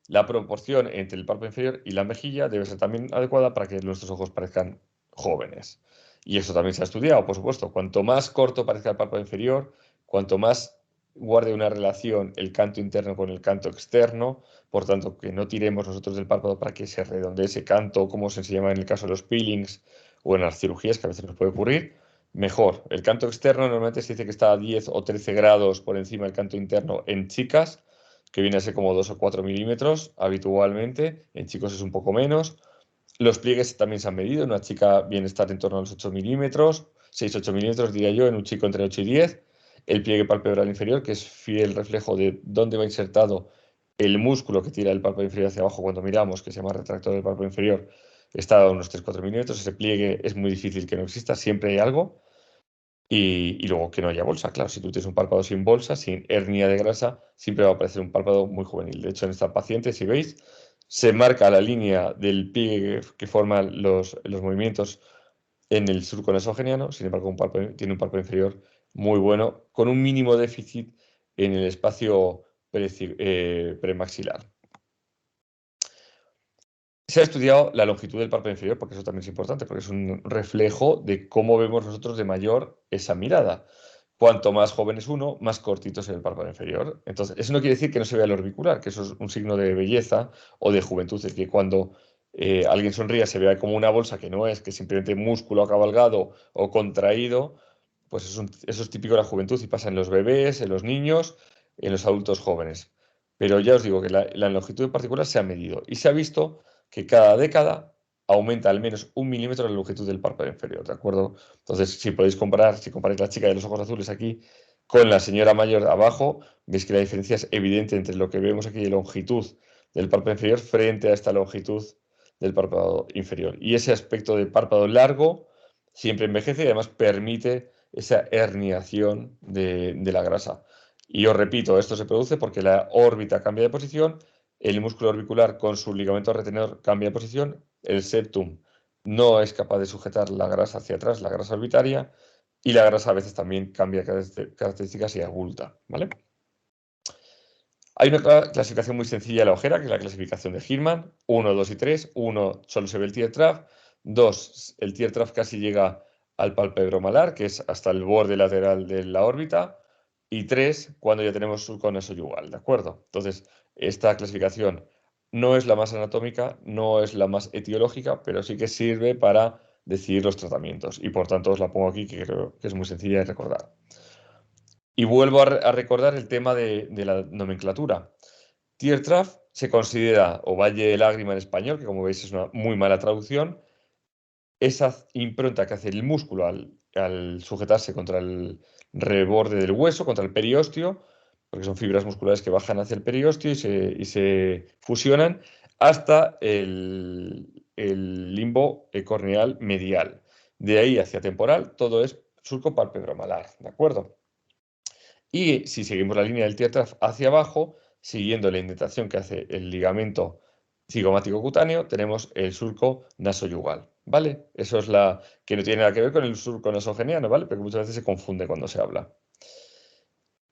La proporción entre el párpado inferior y la mejilla debe ser también adecuada para que nuestros ojos parezcan jóvenes. Y eso también se ha estudiado, por supuesto. Cuanto más corto parezca el párpado inferior, cuanto más guarde una relación el canto interno con el canto externo, por tanto, que no tiremos nosotros del párpado para que se redondee ese canto, como se llama en el caso de los peelings o en las cirugías, que a veces nos puede ocurrir, mejor. El canto externo normalmente se dice que está a 10 o 13 grados por encima del canto interno en chicas, que viene a ser como 2 o 4 milímetros habitualmente. En chicos es un poco menos. Los pliegues también se han medido. En una chica viene a estar en torno a los 8 milímetros, 6-8 milímetros diría yo, en un chico entre 8 y 10. El pliegue palpebral inferior, que es fiel reflejo de dónde va insertado el músculo que tira el párpado inferior hacia abajo cuando miramos, que se llama retractor del párpado inferior, está a unos 3-4 milímetros. Ese pliegue es muy difícil que no exista, siempre hay algo. Y luego que no haya bolsa, claro, si tú tienes un párpado sin bolsa, sin hernia de grasa, siempre va a aparecer un párpado muy juvenil. De hecho, en esta paciente, si veis, se marca la línea del pliegue que forman los movimientos en el surco nasogeniano, sin embargo, tiene un párpado inferior muy bueno, con un mínimo déficit en el espacio premaxilar. Se ha estudiado la longitud del párpado inferior, porque eso también es importante, porque es un reflejo de cómo vemos nosotros de mayor esa mirada. Cuanto más joven es uno, más cortito es el párpado inferior. Entonces, eso no quiere decir que no se vea el orbicular, que eso es un signo de belleza o de juventud, es que cuando alguien sonría se vea como una bolsa que no es, que simplemente músculo acabalgado o contraído, pues eso es típico de la juventud y pasa en los bebés, en los niños, en los adultos jóvenes. Pero ya os digo que la longitud en particular se ha medido y se ha visto que cada década aumenta al menos 1 milímetro la longitud del párpado inferior, ¿de acuerdo? Entonces, si podéis comparar, si comparáis la chica de los ojos azules aquí con la señora mayor abajo, veis que la diferencia es evidente entre lo que vemos aquí de longitud del párpado inferior frente a esta longitud del párpado inferior. Y ese aspecto de párpado largo siempre envejece y además permite esa herniación de la grasa. Y os repito, esto se produce porque la órbita cambia de posición, el músculo orbicular con su ligamento retenedor cambia de posición, el septum no es capaz de sujetar la grasa hacia atrás, la grasa orbitaria, y la grasa a veces también cambia características y abulta, ¿vale? Hay una clasificación muy sencilla de la ojera, que es la clasificación de Hirschman, 1, 2 y 3. 1, solo se ve el tear trough. 2, el tear trough casi llega al pálpebro malar, que es hasta el borde lateral de la órbita. y 3 cuando ya tenemos surco nasoyugal, ¿de acuerdo? Entonces, esta clasificación no es la más anatómica, no es la más etiológica, pero sí que sirve para decidir los tratamientos. Y por tanto os la pongo aquí, que creo que es muy sencilla de recordar. Y vuelvo a recordar el tema de la nomenclatura. Tear se considera, o valle de lágrima en español, que como veis es una muy mala traducción, esa impronta que hace el músculo al sujetarse contra el reborde del hueso, contra el periósteo, porque son fibras musculares que bajan hacia el periósteo y se fusionan hasta el limbo corneal medial. De ahí hacia temporal, todo es surco palpebromalar, ¿de acuerdo? Y si seguimos la línea del tear hacia abajo, siguiendo la indentación que hace el ligamento cigomático cutáneo, tenemos el surco nasoyugal, ¿vale? Eso es la que no tiene nada que ver con el surco nasogeniano, ¿vale? Porque muchas veces se confunde cuando se habla.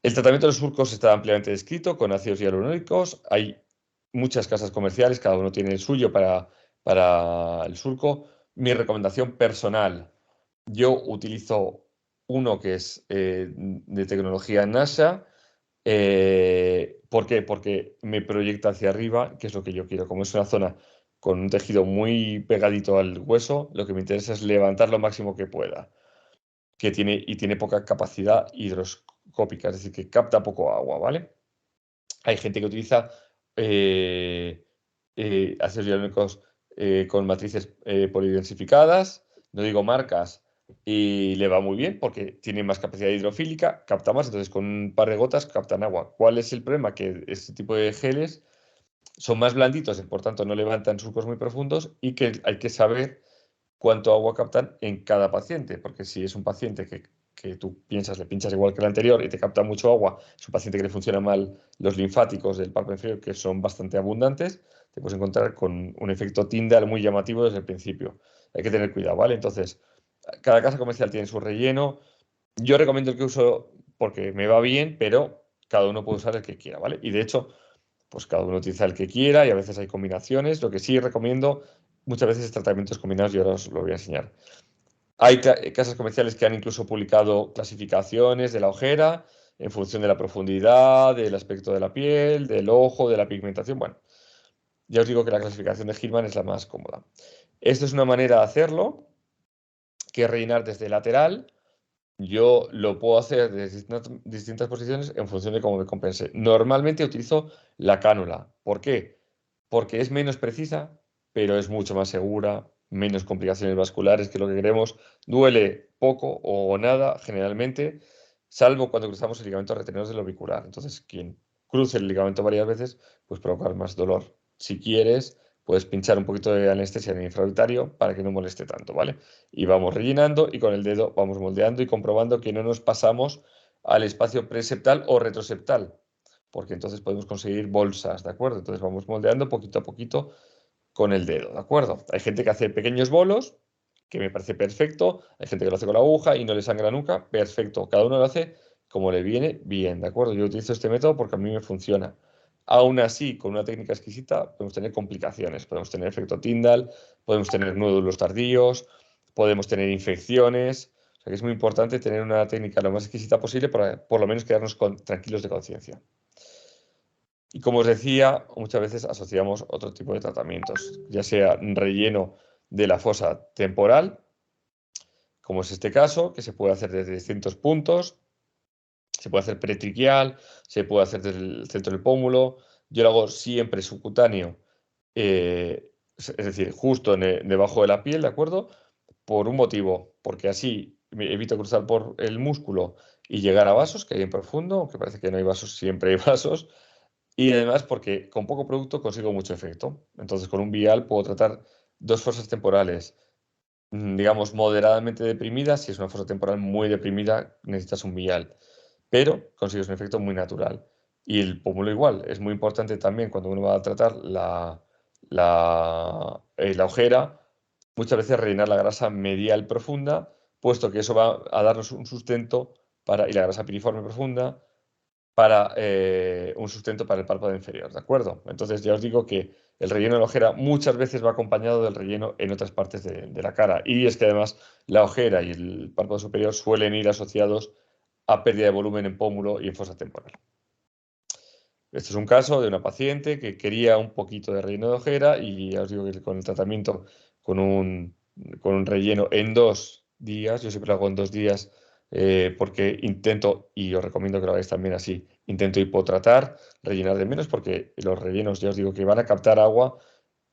El tratamiento de los surcos está ampliamente descrito con ácidos hialurónicos. Hay muchas casas comerciales, cada uno tiene el suyo para el surco. Mi recomendación personal, yo utilizo uno que es de tecnología NASA. ¿Por qué? Porque me proyecta hacia arriba, que es lo que yo quiero. Como es una zona con un tejido muy pegadito al hueso, lo que me interesa es levantar lo máximo que pueda, y tiene poca capacidad hidroscópica, es decir, que capta poco agua, ¿vale? Hay gente que utiliza ácidos hialurónicos con matrices polidensificadas, no digo marcas, y le va muy bien porque tiene más capacidad hidrofílica, capta más, entonces con un par de gotas captan agua. ¿Cuál es el problema? Que este tipo de geles son más blanditos y por tanto no levantan surcos muy profundos y que hay que saber cuánto agua captan en cada paciente, porque si es un paciente que tú piensas, le pinchas igual que el anterior y te capta mucho agua, es un paciente que le funciona mal los linfáticos del párpado inferior, que son bastante abundantes, te puedes encontrar con un efecto Tyndall muy llamativo desde el principio. Hay que tener cuidado, ¿vale? Entonces, cada casa comercial tiene su relleno. Yo recomiendo el que uso porque me va bien, pero cada uno puede usar el que quiera, ¿vale? Y de hecho, pues cada uno utiliza el que quiera y a veces hay combinaciones. Lo que sí recomiendo muchas veces es tratamientos combinados y ahora os lo voy a enseñar. Hay casas comerciales que han incluso publicado clasificaciones de la ojera en función de la profundidad, del aspecto de la piel, del ojo, de la pigmentación. Bueno, ya os digo que la clasificación de Hillman es la más cómoda. Esto es una manera de hacerlo, que es rellenar desde lateral. Yo lo puedo hacer de distintas posiciones en función de cómo me compense. Normalmente utilizo la cánula. ¿Por qué? Porque es menos precisa, pero es mucho más segura, menos complicaciones vasculares, que lo que queremos. Duele poco o nada, generalmente, salvo cuando cruzamos el ligamento retenedor del orbicular. Entonces, quien cruce el ligamento varias veces, pues provocar más dolor. Si quieres, puedes pinchar un poquito de anestesia en el infraorbitario para que no moleste tanto, ¿vale? Y vamos rellenando y con el dedo vamos moldeando y comprobando que no nos pasamos al espacio preseptal o retroseptal, porque entonces podemos conseguir bolsas, ¿de acuerdo? Entonces vamos moldeando poquito a poquito con el dedo, ¿de acuerdo? Hay gente que hace pequeños bolos, que me parece perfecto, hay gente que lo hace con la aguja y no le sangra nunca, perfecto, cada uno lo hace como le viene bien, ¿de acuerdo? Yo utilizo este método porque a mí me funciona. Aún así, con una técnica exquisita, podemos tener complicaciones, podemos tener efecto Tyndall, podemos tener nódulos tardíos, podemos tener infecciones, o sea que es muy importante tener una técnica lo más exquisita posible para por lo menos quedarnos tranquilos de conciencia. Y como os decía, muchas veces asociamos otro tipo de tratamientos, ya sea relleno de la fosa temporal, como es este caso, que se puede hacer desde distintos puntos, se puede hacer pretriquial, se puede hacer desde el centro del pómulo. Yo lo hago siempre subcutáneo, es decir, justo debajo de la piel, ¿de acuerdo? Por un motivo, porque así me evito cruzar por el músculo y llegar a vasos, que hay en profundo, aunque parece que no hay vasos, siempre hay vasos. Y además porque con poco producto consigo mucho efecto. Entonces con un vial puedo tratar dos fosas temporales, digamos, moderadamente deprimidas. Si es una fosa temporal muy deprimida, necesitas un vial. Pero consigues un efecto muy natural. Y el pómulo igual. Es muy importante también cuando uno va a tratar la ojera, muchas veces rellenar la grasa medial profunda, puesto que eso va a darnos un sustento y la grasa piriforme profunda para un sustento para el párpado inferior, ¿de acuerdo? Entonces ya os digo que el relleno de la ojera muchas veces va acompañado del relleno en otras partes de la cara. Y es que además la ojera y el párpado superior suelen ir asociados a pérdida de volumen en pómulo y en fosa temporal. Este es un caso de una paciente que quería un poquito de relleno de ojera y ya os digo que con el tratamiento con un relleno en 2 días, yo siempre lo hago en 2 días porque intento, y os recomiendo que lo hagáis también así, intento hipotratar, rellenar de menos porque los rellenos ya os digo que van a captar agua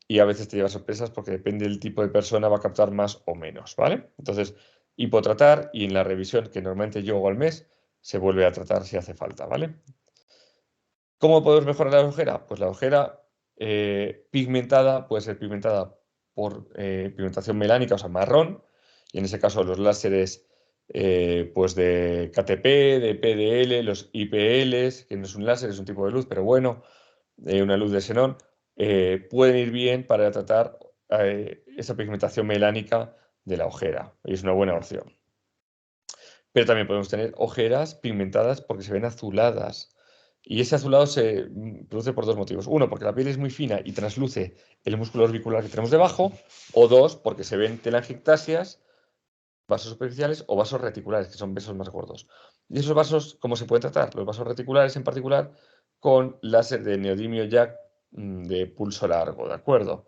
y a veces te lleva sorpresas porque depende del tipo de persona va a captar más o menos, ¿vale? Entonces, hipotratar y en la revisión que normalmente yo hago al mes, se vuelve a tratar si hace falta, ¿vale? ¿Cómo podemos mejorar la ojera? Pues la ojera pigmentada puede ser pigmentada por pigmentación melánica, o sea, marrón, y en ese caso los láseres pues de KTP, de PDL, los IPLs, que no es un láser, es un tipo de luz, pero bueno, una luz de xenón, pueden ir bien para tratar esa pigmentación melánica de la ojera, y es una buena opción. Pero también podemos tener ojeras pigmentadas porque se ven azuladas. Y ese azulado se produce por 2 motivos. Uno, porque la piel es muy fina y trasluce el músculo orbicular que tenemos debajo. O 2, porque se ven telangiectasias, vasos superficiales o vasos reticulares, que son vasos más gordos. Y esos vasos, ¿cómo se pueden tratar? Los vasos reticulares en particular con láser de neodimio jack de pulso largo, ¿de acuerdo?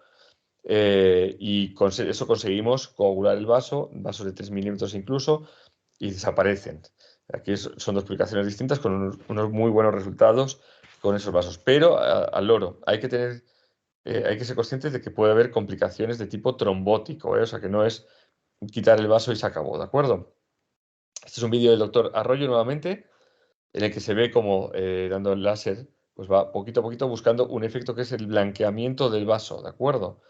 Y con eso conseguimos coagular el vaso, vasos de 3 milímetros incluso, y desaparecen. Aquí son 2 publicaciones distintas con unos muy buenos resultados con esos vasos. Pero al loro, hay que ser conscientes de que puede haber complicaciones de tipo trombótico, o sea que no es quitar el vaso y se acabó, ¿de acuerdo? Este es un vídeo del doctor Arroyo nuevamente, en el que se ve como dando el láser, pues va poquito a poquito buscando un efecto que es el blanqueamiento del vaso, ¿de acuerdo?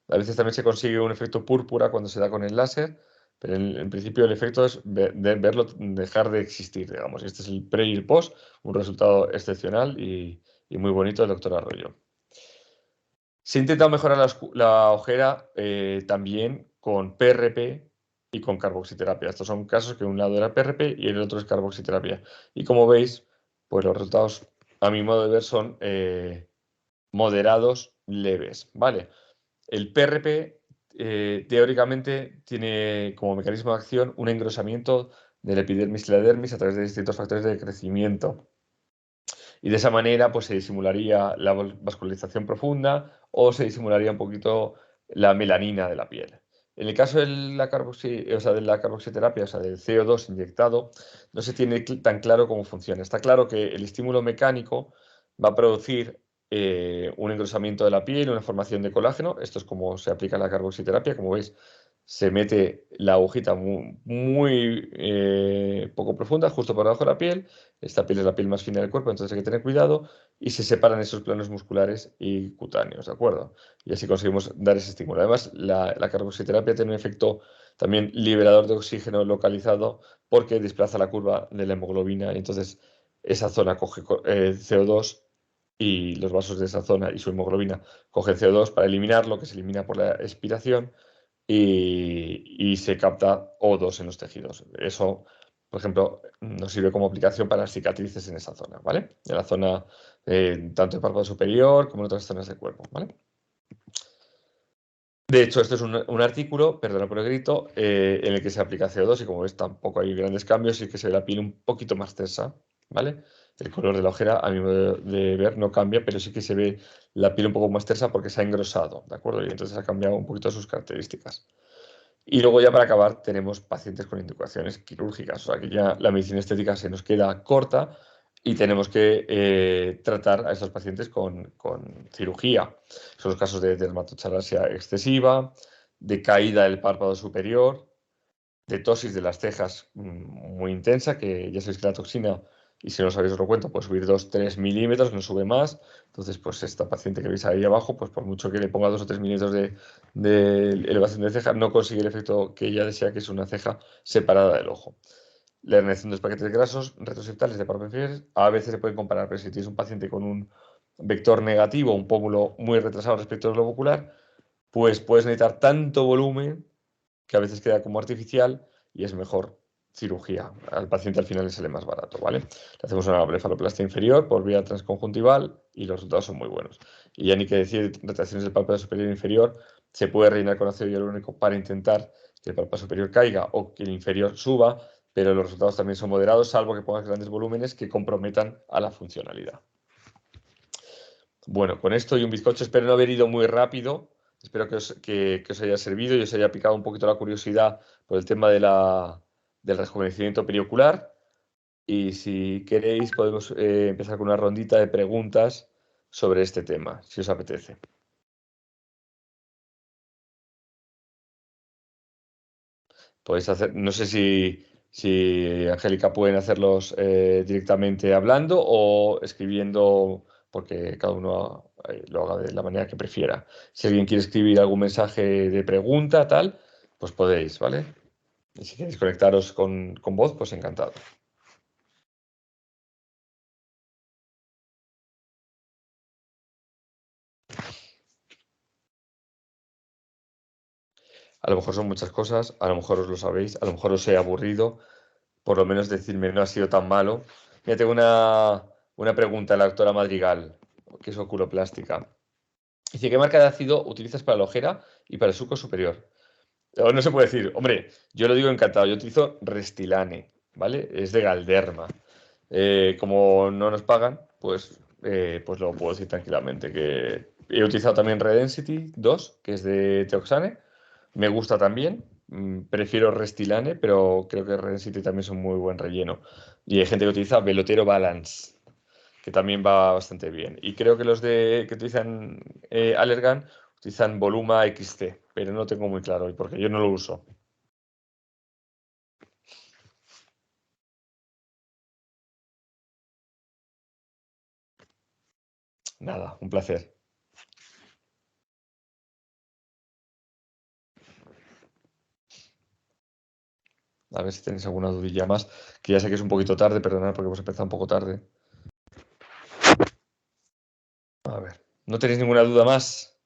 A veces también se consigue un efecto púrpura cuando se da con el láser, pero en principio el efecto es verlo dejar de existir, digamos. Este es el pre y el post, un resultado excepcional y muy bonito del doctor Arroyo. Se ha intentado mejorar la ojera también con PRP y con carboxiterapia. Estos son casos que un lado era PRP y el otro es carboxiterapia. Y como veis, pues los resultados, a mi modo de ver, son moderados, leves, ¿vale? El PRP teóricamente tiene como mecanismo de acción un engrosamiento del epidermis y la dermis a través de distintos factores de crecimiento. Y de esa manera pues, se disimularía la vascularización profunda o se disimularía un poquito la melanina de la piel. En el caso de la carboxiterapia, o sea, del CO2 inyectado, no se tiene tan claro cómo funciona. Está claro que el estímulo mecánico va a producir un engrosamiento de la piel, una formación de colágeno. Esto es como se aplica la carboxiterapia. Como veis, se mete la agujita muy poco profunda, justo por debajo de la piel. Esta piel es la piel más fina del cuerpo, entonces hay que tener cuidado y se separan esos planos musculares y cutáneos, ¿de acuerdo? Y así conseguimos dar ese estímulo. Además, la carboxiterapia tiene un efecto también liberador de oxígeno localizado porque desplaza la curva de la hemoglobina y entonces esa zona coge CO2 y los vasos de esa zona y su hemoglobina cogen CO2 para eliminar lo que se elimina por la expiración y se capta O2 en los tejidos. Eso, por ejemplo, nos sirve como aplicación para las cicatrices en esa zona, ¿vale? En la zona tanto del párpado superior como en otras zonas del cuerpo, ¿vale? De hecho, esto es un artículo, perdona por el grito, en el que se aplica CO2 y como ves tampoco hay grandes cambios y que se ve la piel un poquito más tersa, ¿vale? El color de la ojera, a mi modo de ver, no cambia, pero sí que se ve la piel un poco más tersa porque se ha engrosado, ¿de acuerdo? Y entonces ha cambiado un poquito sus características. Y luego ya para acabar tenemos pacientes con indicaciones quirúrgicas, o sea que ya la medicina estética se nos queda corta y tenemos que tratar a estos pacientes con cirugía. Son los casos de dermatochalasia excesiva, de caída del párpado superior, de tosis de las cejas muy intensa, que ya sabéis que la toxina, y si no lo sabéis os lo cuento, puede subir 2-3 milímetros, no sube más. Entonces, pues esta paciente que veis ahí abajo, pues por mucho que le ponga 2 o 3 milímetros de elevación de ceja, no consigue el efecto que ella desea, que es una ceja separada del ojo. La herniación de los paquetes grasos retroseptales de párpados inferiores, a veces se pueden comparar, pero si tienes un paciente con un vector negativo, un pómulo muy retrasado respecto al globo ocular, pues puedes necesitar tanto volumen que a veces queda como artificial y es mejor cirugía. Al paciente al final le sale más barato, ¿vale? Le hacemos una blefaroplastia inferior por vía transconjuntival y los resultados son muy buenos. Y ya ni que decir, retracciones del párpado superior e inferior, se puede rellenar con ácido hialurónico para intentar que el párpado superior caiga o que el inferior suba, pero los resultados también son moderados, salvo que pongas grandes volúmenes que comprometan a la funcionalidad. Bueno, con esto y un bizcocho, espero no haber ido muy rápido, espero que os haya servido y os haya picado un poquito la curiosidad por el tema del rejuvenecimiento periocular. Y si queréis podemos empezar con una rondita de preguntas sobre este tema, si os apetece. Podéis hacer, no sé si Angélica pueden hacerlos directamente hablando o escribiendo, porque cada uno lo haga de la manera que prefiera. Si alguien quiere escribir algún mensaje de pregunta, tal, pues podéis, ¿vale? Y si queréis conectaros con voz, pues encantado. A lo mejor son muchas cosas, a lo mejor os lo sabéis, a lo mejor os he aburrido, por lo menos decirme no ha sido tan malo. Mira, tengo una pregunta de la doctora Madrigal, que es oculoplástica. Dice, ¿qué marca de ácido utilizas para la ojera y para el surco superior? No se puede decir, hombre, yo lo digo encantado, yo utilizo Restylane, ¿vale? Es de Galderma. Como no nos pagan, pues lo puedo decir tranquilamente. Que he utilizado también Redensity 2, que es de Teoxane. Me gusta también. Prefiero Restylane, pero creo que Redensity también es un muy buen relleno. Y hay gente que utiliza Velotero Balance, que también va bastante bien. Y creo que los que utilizan Allergan utilizan Voluma XC, pero no tengo muy claro, porque yo no lo uso. Nada, un placer. A ver si tenéis alguna dudilla más, que ya sé que es un poquito tarde, perdonad porque hemos empezado un poco tarde. A ver, ¿no tenéis ninguna duda más?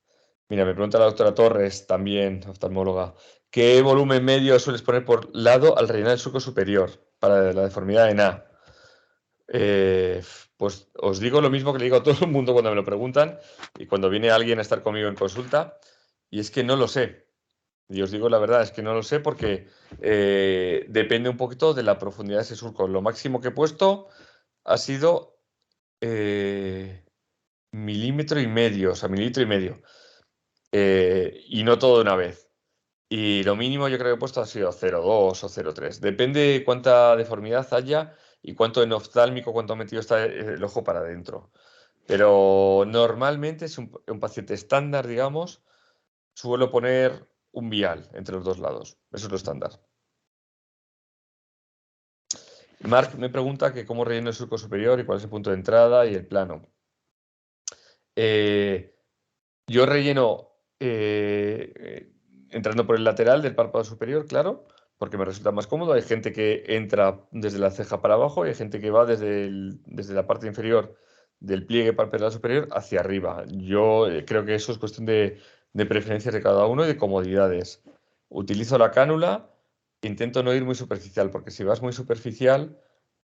Mira, me pregunta la doctora Torres, también oftalmóloga, ¿qué volumen medio sueles poner por lado al rellenar el surco superior para la deformidad en A? Pues os digo lo mismo que le digo a todo el mundo cuando me lo preguntan y cuando viene alguien a estar conmigo en consulta, y es que no lo sé. Y os digo la verdad, es que no lo sé porque depende un poquito de la profundidad de ese surco. Lo máximo que he puesto ha sido milímetro y medio, o sea, milímetro y medio. Y no todo de una vez. Y lo mínimo yo creo que he puesto ha sido 0,2 o 0,3. Depende de cuánta deformidad haya y cuánto en oftálmico, cuánto metido está el ojo para adentro. Pero normalmente es un paciente estándar, digamos, suelo poner un vial entre los dos lados. Eso es lo estándar. Mark me pregunta que cómo relleno el surco superior y cuál es el punto de entrada y el plano. Yo relleno entrando por el lateral del párpado superior, claro, porque me resulta más cómodo. Hay gente que entra desde la ceja para abajo y hay gente que va desde la parte inferior del pliegue palpebral superior hacia arriba. Yo creo que eso es cuestión de preferencias de cada uno y de comodidades. Utilizo la cánula, intento no ir muy superficial, porque si vas muy superficial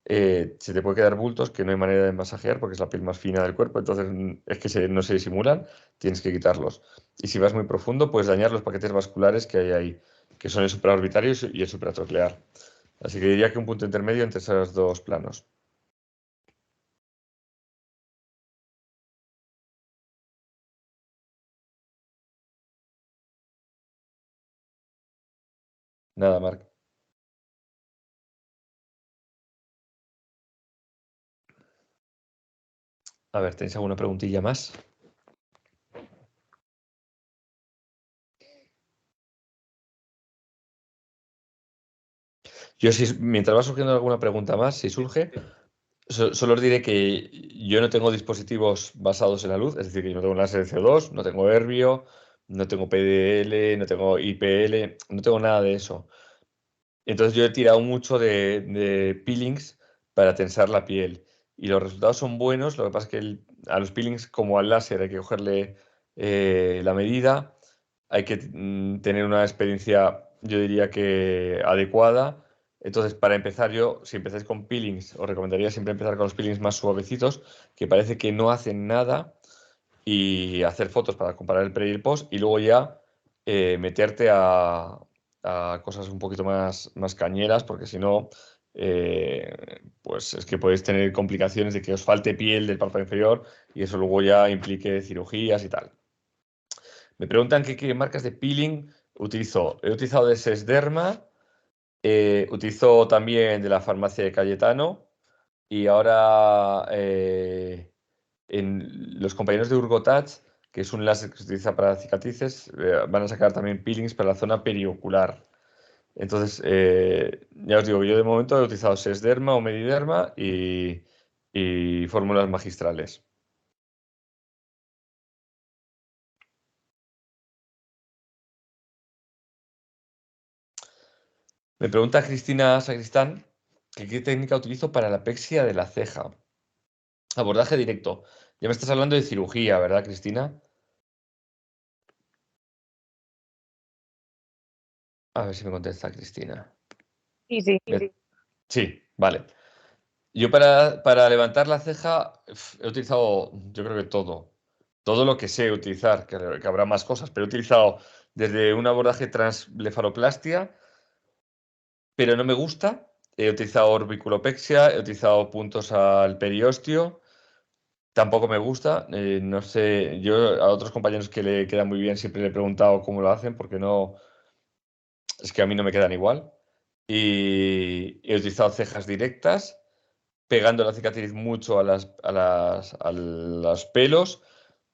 se te puede quedar bultos que no hay manera de masajear porque es la piel más fina del cuerpo, entonces es que no se disimulan, tienes que quitarlos. Y si vas muy profundo, puedes dañar los paquetes vasculares que hay ahí, que son el supraorbitario y el supratroclear. Así que diría que un punto intermedio entre esos dos planos. Nada, Marc. A ver, ¿tenéis alguna preguntilla más? Yo, mientras va surgiendo alguna pregunta más, si surge, solo os diré que yo no tengo dispositivos basados en la luz, es decir, que yo no tengo láser de CO2, no tengo Herbio, no tengo PDL, no tengo IPL, no tengo nada de eso. Entonces yo he tirado mucho de peelings para tensar la piel y los resultados son buenos, lo que pasa es que a los peelings como al láser hay que cogerle la medida, hay que tener una experiencia, yo diría que adecuada. Entonces, para empezar, si empezáis con peelings, os recomendaría siempre empezar con los peelings más suavecitos, que parece que no hacen nada, y hacer fotos para comparar el pre y el post, y luego ya meterte a a cosas un poquito más cañeras, porque si no, pues es que podéis tener complicaciones de que os falte piel del párpado inferior y eso luego ya implique cirugías y tal. Me preguntan qué marcas de peeling utilizo. He utilizado de Sesderma, utilizo también de la farmacia de Cayetano y ahora en los compañeros de Urgotouch, que es un láser que se utiliza para cicatrices, van a sacar también peelings para la zona periocular. Entonces, ya os digo, yo de momento he utilizado Sesderma o Mediderma y fórmulas magistrales. Me pregunta Cristina Sacristán que qué técnica utilizo para la pexia de la ceja. Abordaje directo. Ya me estás hablando de cirugía, ¿verdad, Cristina? A ver si me contesta Cristina. Sí, sí. Sí, vale. Yo para levantar la ceja he utilizado, yo creo que todo. Todo lo que sé utilizar, que habrá más cosas, pero he utilizado desde un abordaje transblefaroplastia, pero no me gusta. He utilizado orbiculopexia, he utilizado puntos al periósteo. Tampoco me gusta, no sé, yo a otros compañeros que le quedan muy bien siempre le he preguntado cómo lo hacen, porque no, es que a mí no me quedan igual. Y he utilizado cejas directas, pegando la cicatriz mucho a los pelos.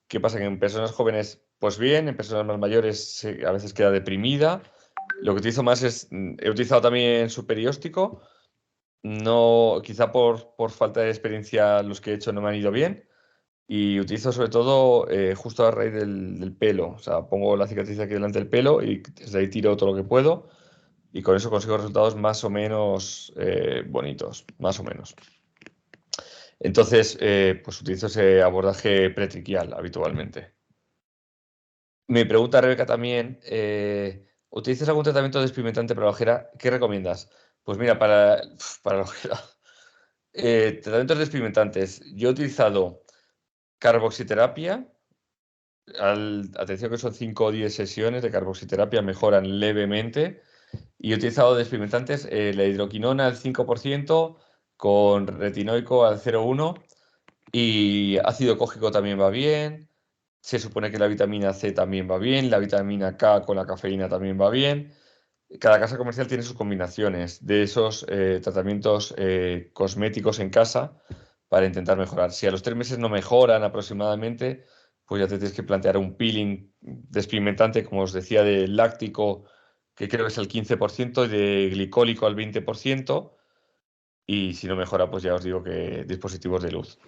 ¿Qué pasa? Que en personas jóvenes, pues bien, en personas más mayores a veces queda deprimida. Lo que utilizo más es, he utilizado también superióstico, no, quizá por falta de experiencia los que he hecho no me han ido bien. Y utilizo sobre todo justo a raíz del pelo. O sea, pongo la cicatriz aquí delante del pelo y desde ahí tiro todo lo que puedo. Y con eso consigo resultados más o menos bonitos, más o menos. Entonces, pues utilizo ese abordaje pretriquial habitualmente. Me pregunta Rebeca también, ¿utilizas algún tratamiento despigmentante para la ojera? ¿Qué recomiendas? Pues mira, para la ojera, tratamientos despigmentantes. Yo he utilizado carboxiterapia. Atención que son 5 o 10 sesiones de carboxiterapia, mejoran levemente. Y he utilizado despigmentantes, la hidroquinona al 5% con retinoico al 0,1 y ácido cógico también va bien. Se supone que la vitamina C también va bien, la vitamina K con la cafeína también va bien. Cada casa comercial tiene sus combinaciones de esos tratamientos cosméticos en casa para intentar mejorar. Si a los 3 meses no mejoran aproximadamente, pues ya te tienes que plantear un peeling despigmentante, como os decía, de láctico, que creo que es el 15%, y de glicólico al 20%. Y si no mejora, pues ya os digo que dispositivos de luz.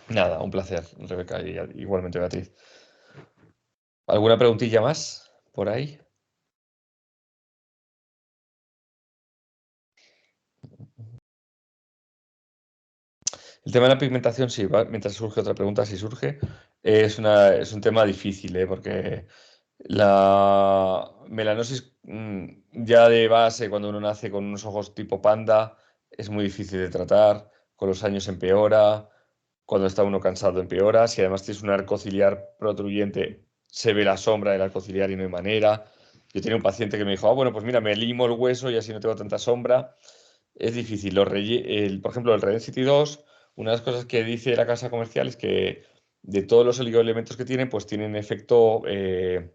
Nada, un placer, Rebeca, y igualmente Beatriz. ¿Alguna preguntilla más por ahí? El tema de la pigmentación, sí, mientras surge otra pregunta, si surge, es un tema difícil, porque la melanosis ya de base, cuando uno nace con unos ojos tipo panda, es muy difícil de tratar, con los años empeora, cuando está uno cansado empeora, si además tienes un arco ciliar protruyente, se ve la sombra del arco ciliar y no hay manera. Yo tenía un paciente que me dijo, bueno, pues mira, me limo el hueso y así no tengo tanta sombra. Es difícil. Por ejemplo, el Redensity 2, una de las cosas que dice la casa comercial es que de todos los oligoelementos que tienen, pues tienen efecto, eh,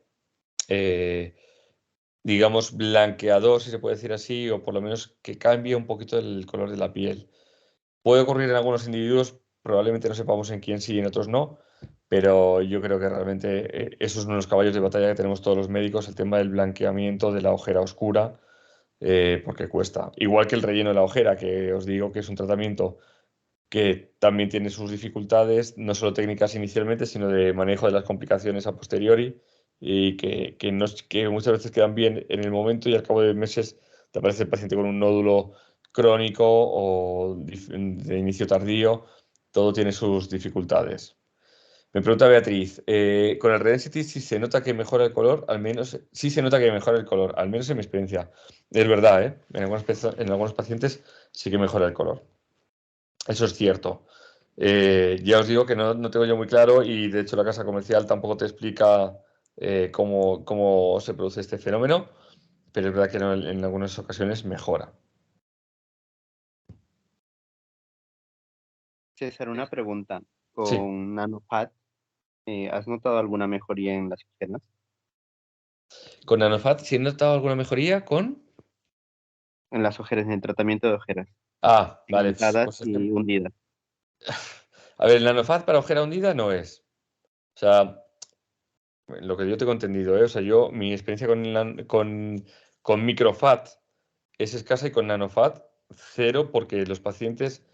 digamos, blanqueador, si se puede decir así, o por lo menos que cambie un poquito el color de la piel. Puede ocurrir en algunos individuos, probablemente no sepamos en quién sí y en otros no, pero yo creo que realmente eso es uno de los caballos de batalla que tenemos todos los médicos, el tema del blanqueamiento de la ojera oscura, porque cuesta. Igual que el relleno de la ojera, que os digo que es un tratamiento que también tiene sus dificultades, no solo técnicas inicialmente, sino de manejo de las complicaciones a posteriori, y que muchas veces quedan bien en el momento y al cabo de meses te aparece el paciente con un nódulo crónico o de inicio tardío, todo tiene sus dificultades. Me pregunta Beatriz, con el Redensity sí se nota que mejora el color, al menos sí se nota que mejora el color, al menos en mi experiencia. Es verdad, ¿eh? En algunos pacientes sí que mejora el color. Eso es cierto. Ya os digo que no tengo yo muy claro y de hecho la casa comercial tampoco te explica cómo se produce este fenómeno, pero es verdad que en algunas ocasiones mejora. César, una pregunta. Sí, Con NanoPad, ¿has notado alguna mejoría en las ojeras? con Nanofat, ¿si he notado alguna mejoría con? En las ojeras, en el tratamiento de ojeras, Ah, vale, pigmentadas pues y hundidas. a ver, el Nanofat para ojera hundida no es. O sea, lo que yo tengo entendido, ¿eh? O sea, mi experiencia con Microfat es escasa y con Nanofat cero, porque los pacientes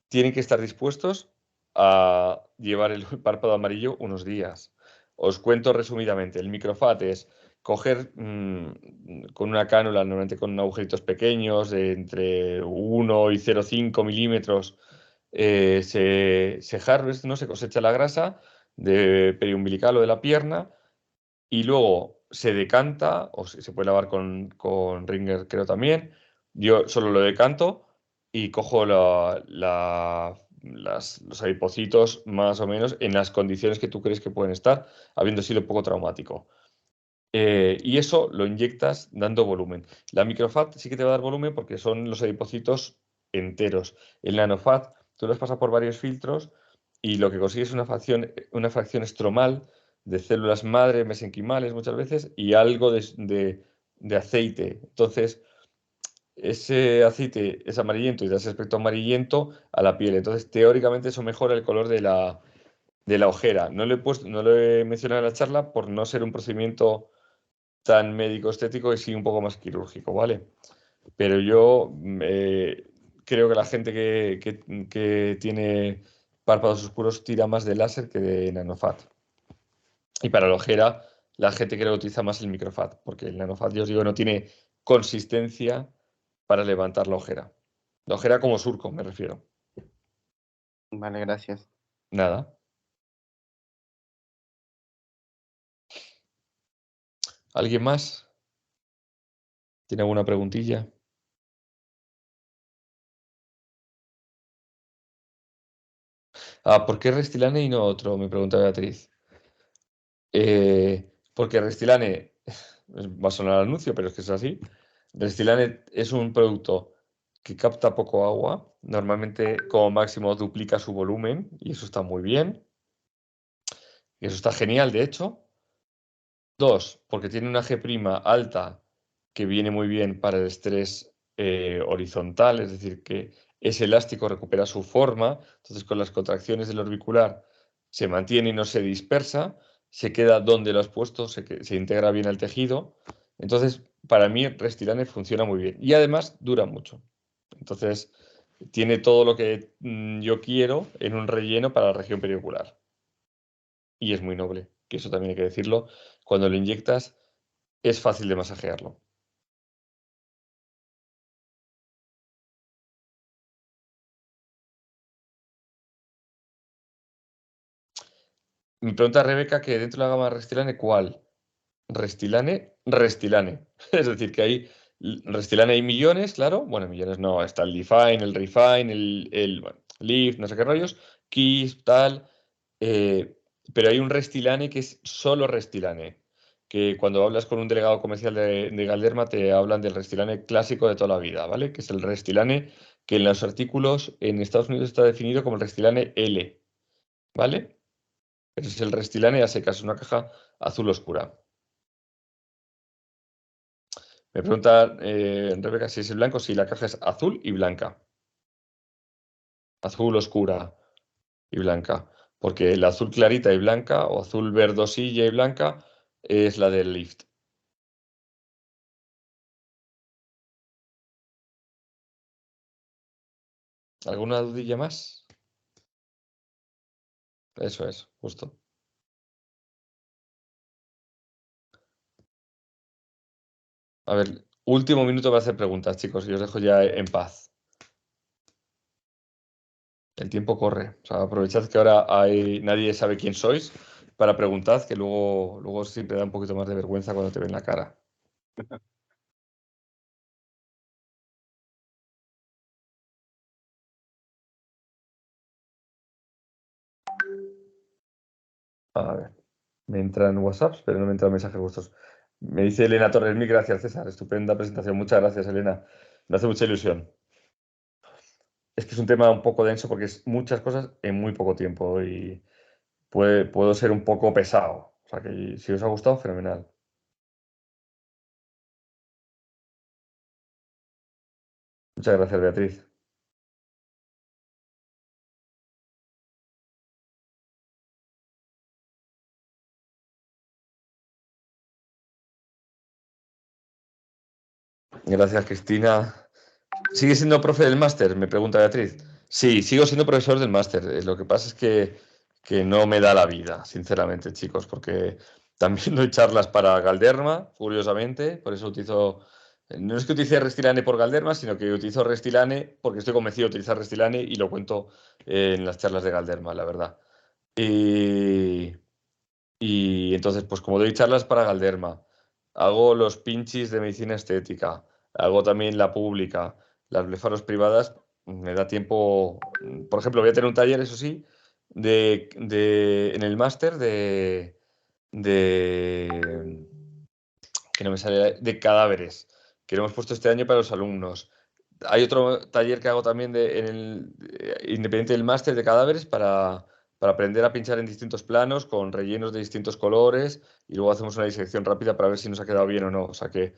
tienen que estar dispuestos a llevar el párpado amarillo unos días. Os cuento resumidamente, el Microfat es coger con una cánula, normalmente con agujeritos pequeños, de entre 1 y 0,5 milímetros, se harvest, ¿no? Se cosecha la grasa de periumbilical o de la pierna y luego se decanta, o se puede lavar con Ringer, creo también. Yo solo lo decanto y cojo los adipocitos más o menos en las condiciones que tú crees que pueden estar, habiendo sido poco traumático. Y eso lo inyectas dando volumen. La microfat sí que te va a dar volumen porque son los adipocitos enteros. El nanofat, tú los pasas por varios filtros y lo que consigues es una fracción estromal de células madre, mesenquimales muchas veces, y algo de aceite. Entonces, ese aceite es amarillento y da ese aspecto amarillento a la piel. Entonces, teóricamente eso mejora el color de la ojera. No lo he mencionado en la charla por no ser un procedimiento tan médico-estético y sí un poco más quirúrgico, ¿vale? Pero yo creo que la gente que tiene párpados oscuros tira más de láser que de nanofat. Y para la ojera, la gente creo que utiliza más el microfat, porque el nanofat, yo os digo, no tiene consistencia para levantar la ojera. La ojera como surco, me refiero. Vale, gracias. Nada. ¿Alguien más? ¿Tiene alguna preguntilla? Ah, ¿por qué Restylane y no otro? Me pregunta Beatriz. Porque Restylane, va a sonar anuncio, pero es que es así. Restylane es un producto que capta poco agua, normalmente como máximo duplica su volumen y eso está muy bien. Y eso está genial, de hecho. Dos, porque tiene una G' alta que viene muy bien para el estrés horizontal, es decir, que ese elástico recupera su forma, entonces con las contracciones del orbicular se mantiene y no se dispersa, se queda donde lo has puesto, se integra bien al tejido. Entonces, para mí, Restylane funciona muy bien y además dura mucho. Entonces, tiene todo lo que yo quiero en un relleno para la región periocular. Y es muy noble, que eso también hay que decirlo. Cuando lo inyectas, es fácil de masajearlo. Me pregunta Rebeca que dentro de la gama Restylane, ¿cuál? Restylane. Es decir, que hay Restylane hay millones, claro. Bueno, millones no, está el Define, el Refine, bueno, Lift, no sé qué rollos, Kiss, tal. eh, pero hay un Restylane que es solo Restylane. Que cuando hablas con un delegado comercial de Galderma te hablan del Restylane clásico de toda la vida, ¿vale? Que es el Restylane que en los artículos en Estados Unidos está definido como el Restylane L, ¿vale? Ese es el Restylane a secas, una caja azul oscura. Me pregunta Rebeca si es el blanco. Sí, la caja es azul y blanca. Azul oscura y blanca. Porque el azul clarita y blanca o azul verdosilla y blanca es la del Lift. ¿Alguna dudilla más? Eso es, justo. A ver, último minuto para hacer preguntas, chicos, y os dejo ya en paz. El tiempo corre. O sea, aprovechad que ahora nadie sabe quién sois para preguntad, que luego siempre da un poquito más de vergüenza cuando te ven la cara. A ver, me entran WhatsApps, pero no me entran mensajes vuestros. Me dice Elena Torres, mil gracias, César. Estupenda presentación. Muchas gracias, Elena. Me hace mucha ilusión. Es que es un tema un poco denso porque es muchas cosas en muy poco tiempo y puedo ser un poco pesado. O sea que si os ha gustado, fenomenal. Muchas gracias, Beatriz. Gracias, Cristina. ¿Sigue siendo profe del máster? Me pregunta Beatriz. Sí, sigo siendo profesor del máster. Lo que pasa es que no me da la vida, sinceramente, chicos, porque también doy charlas para Galderma, curiosamente, por eso utilizo... No es que utilice Restilane por Galderma, sino que utilizo Restilane porque estoy convencido de utilizar Restilane y lo cuento en las charlas de Galderma, la verdad. Y, y entonces, pues como doy charlas para Galderma, hago los pinchis de medicina estética, hago también la pública, las blefaros privadas, me da tiempo. Por ejemplo, voy a tener un taller, eso sí, en el máster de que no me sale, de cadáveres, que lo hemos puesto este año para los alumnos. Hay otro taller que hago también independiente del máster de cadáveres para aprender a pinchar en distintos planos con rellenos de distintos colores y luego hacemos una disección rápida para ver si nos ha quedado bien o no. O sea que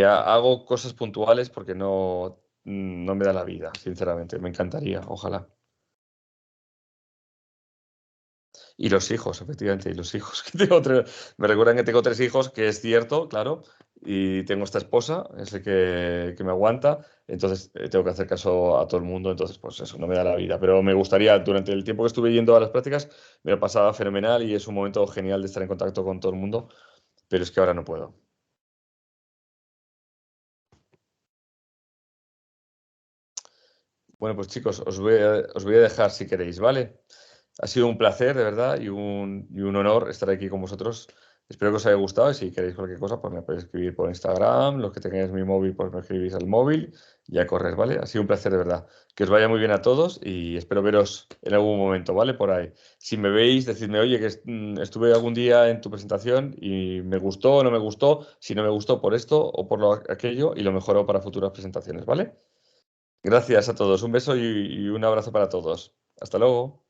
hago cosas puntuales porque no me da la vida, sinceramente. Me encantaría, ojalá. Y los hijos, efectivamente, y los hijos. Me recuerdan que tengo 3 hijos, que es cierto, claro, y tengo esta esposa, ese que me aguanta, entonces tengo que hacer caso a todo el mundo, entonces pues eso, no me da la vida. Pero me gustaría, durante el tiempo que estuve yendo a las prácticas, me lo pasaba fenomenal y es un momento genial de estar en contacto con todo el mundo, pero es que ahora no puedo. Bueno, pues chicos, os voy a dejar si queréis, ¿vale? Ha sido un placer, de verdad, y un honor estar aquí con vosotros. Espero que os haya gustado y si queréis cualquier cosa, pues me podéis escribir por Instagram. Los que tengáis mi móvil, pues me escribís al móvil y a correr, ¿vale? Ha sido un placer, de verdad. Que os vaya muy bien a todos y espero veros en algún momento, ¿vale? Por ahí. Si me veis, decidme, oye, que estuve algún día en tu presentación y me gustó o no me gustó. Si no me gustó por esto o por aquello y lo mejoro para futuras presentaciones, ¿vale? Gracias a todos. Un beso y un abrazo para todos. Hasta luego.